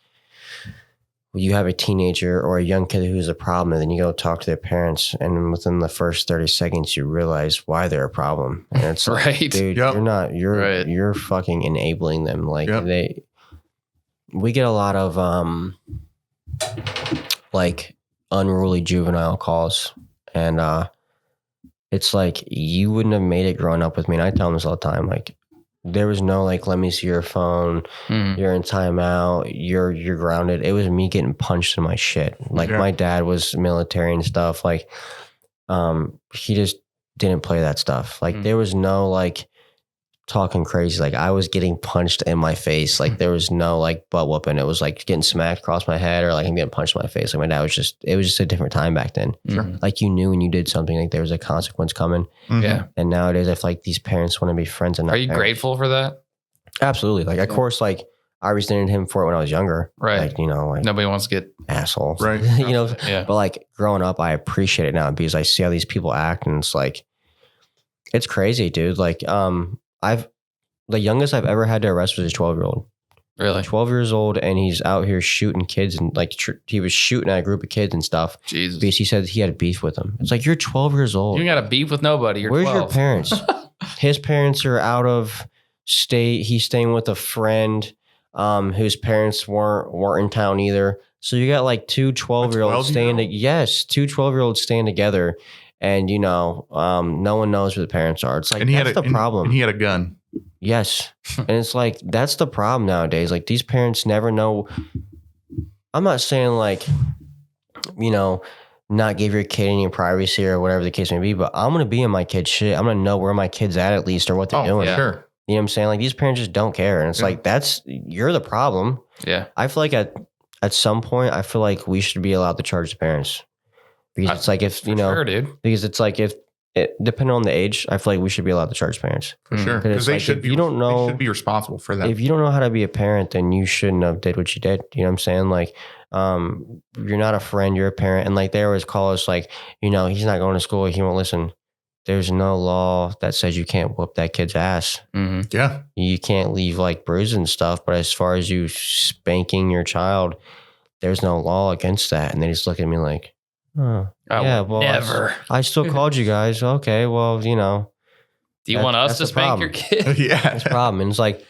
you have a teenager or a young kid who's a problem, and then you go talk to their parents, and within the first 30 seconds, you realize why they're a problem. And it's like, dude, you're fucking enabling them. Like we get a lot of like unruly juvenile calls, and it's like you wouldn't have made it growing up with me. And I tell them this all the time, like there was no like, let me see your phone. You're in timeout. You're grounded. It was me getting punched in my shit. Like my dad was military and stuff. Like, he just didn't play that stuff. Like there was no like talking crazy. Like I was getting punched in my face. Like there was no like butt whooping. It was like getting smacked across my head or like I'm getting punched in my face. Like my dad was it was just a different time back then. Like you knew when you did something, like there was a consequence coming. Yeah. And nowadays I feel like these parents want to be friends and not Are you parents. grateful for that? Absolutely. Like of course, like I resented him for it when I was younger. Right. Like, you know, like nobody wants to get assholes. Right. You know, but like growing up, I appreciate it now because I see how these people act and it's like, it's crazy, dude. Like, the youngest I've ever had to arrest was a 12-year-old. Really? 12 years old, and he's out here shooting kids, and like he was shooting at a group of kids and stuff. Jesus. Because he said he had beef with them. It's like, you're 12 years old. You got a beef with nobody. You're Where's 12. your parents? His parents are out of state. He's staying with a friend whose parents weren't in town either. So you got like two 12-year-olds staying two 12-year-olds staying together, and you know, no one knows who the parents are. It's like that's the problem. And he had a gun. Yes. And it's like, that's the problem nowadays. Like these parents never know. I'm not saying like, you know, not give your kid any privacy or whatever the case may be, but I'm going to be in my kid's shit. I'm going to know where my kid's at least or what they're doing. Yeah. Sure. You know what I'm saying? Like these parents just don't care. And it's like, you're the problem. Yeah. I feel like at some point, I feel like we should be allowed to charge the parents. Because it's like, if, you know, sure, dude. Because it's like, depending on the age, I feel like we should be allowed to charge parents. For sure. Because they should be responsible for that. If you don't know how to be a parent, then you shouldn't have did what you did. You know what I'm saying? Like, you're not a friend, you're a parent. And like, they always call us like, you know, he's not going to school, he won't listen. There's no law that says you can't whoop that kid's ass. Yeah. You can't leave like bruises and stuff. But as far as you spanking your child, there's no law against that. And they just look at me like, oh, yeah, well, never. I still called you guys. Okay, well, you know. Do you want us to spank your kid? Yeah. That's the problem. And it's like,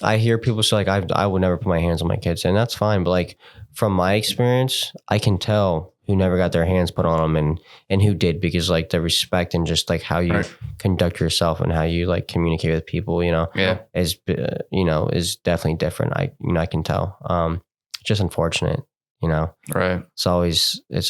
I hear people say like, I would never put my hands on my kids. And that's fine. But like, from my experience, I can tell who never got their hands put on them and who did, because like the respect and just like how you conduct yourself and how you like communicate with people, you know, is, you know, is definitely different. I can tell. Just unfortunate. You know, right. It's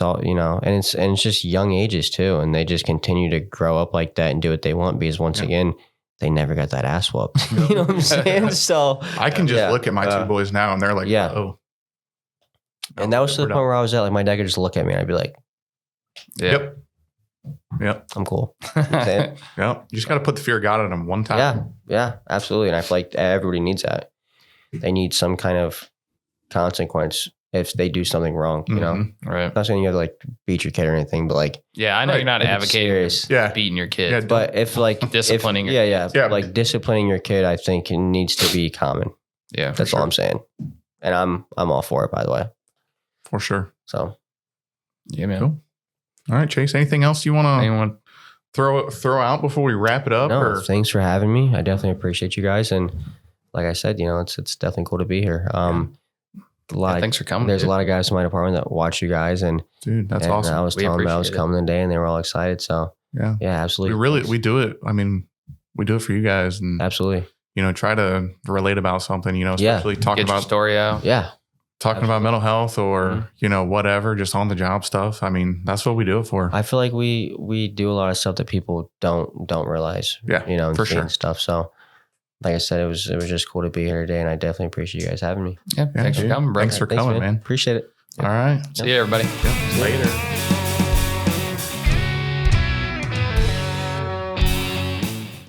all, you know, and it's just young ages too. And they just continue to grow up like that and do what they want because once again, they never got that ass whooped. You know what I'm saying? So I can just look at my two boys now and they're like, oh. And that was to the point where I was at, like my dad could just look at me and I'd be like, yep. I'm cool. Yeah. You just got to put the fear of God in them one time. Yeah, absolutely. And I feel like everybody needs that. They need some kind of consequence if they do something wrong, you know? Right. I'm not saying you have to like beat your kid or anything, but like, I know you're not advocating beating your kid. Yeah, but if like disciplining like disciplining your kid, I think it needs to be common. Yeah. That's all I'm saying. And I'm all for it, by the way. For sure. So yeah, man. Cool. All right, Chase. Anything else you want to throw out before we wrap it up? No, thanks for having me. I definitely appreciate you guys. And like I said, you know, it's definitely cool to be here. Thanks for coming. There's a lot of guys in my department that watch you guys, and dude, that's awesome. I was telling them I was coming today, and they were all excited. So yeah, absolutely. We do it. I mean, we do it for you guys, and absolutely, you know, try to relate about something. You know, especially talking about story out. Yeah, talking about mental health or you know whatever, just on the job stuff. I mean, that's what we do it for. I feel like we do a lot of stuff that people don't realize. Yeah, you know, and for sure stuff. So. Like I said, it was just cool to be here today, and I definitely appreciate you guys having me. Yeah, thanks for coming, bro. Thanks for coming, man. Appreciate it. All right. See you, everybody. Later.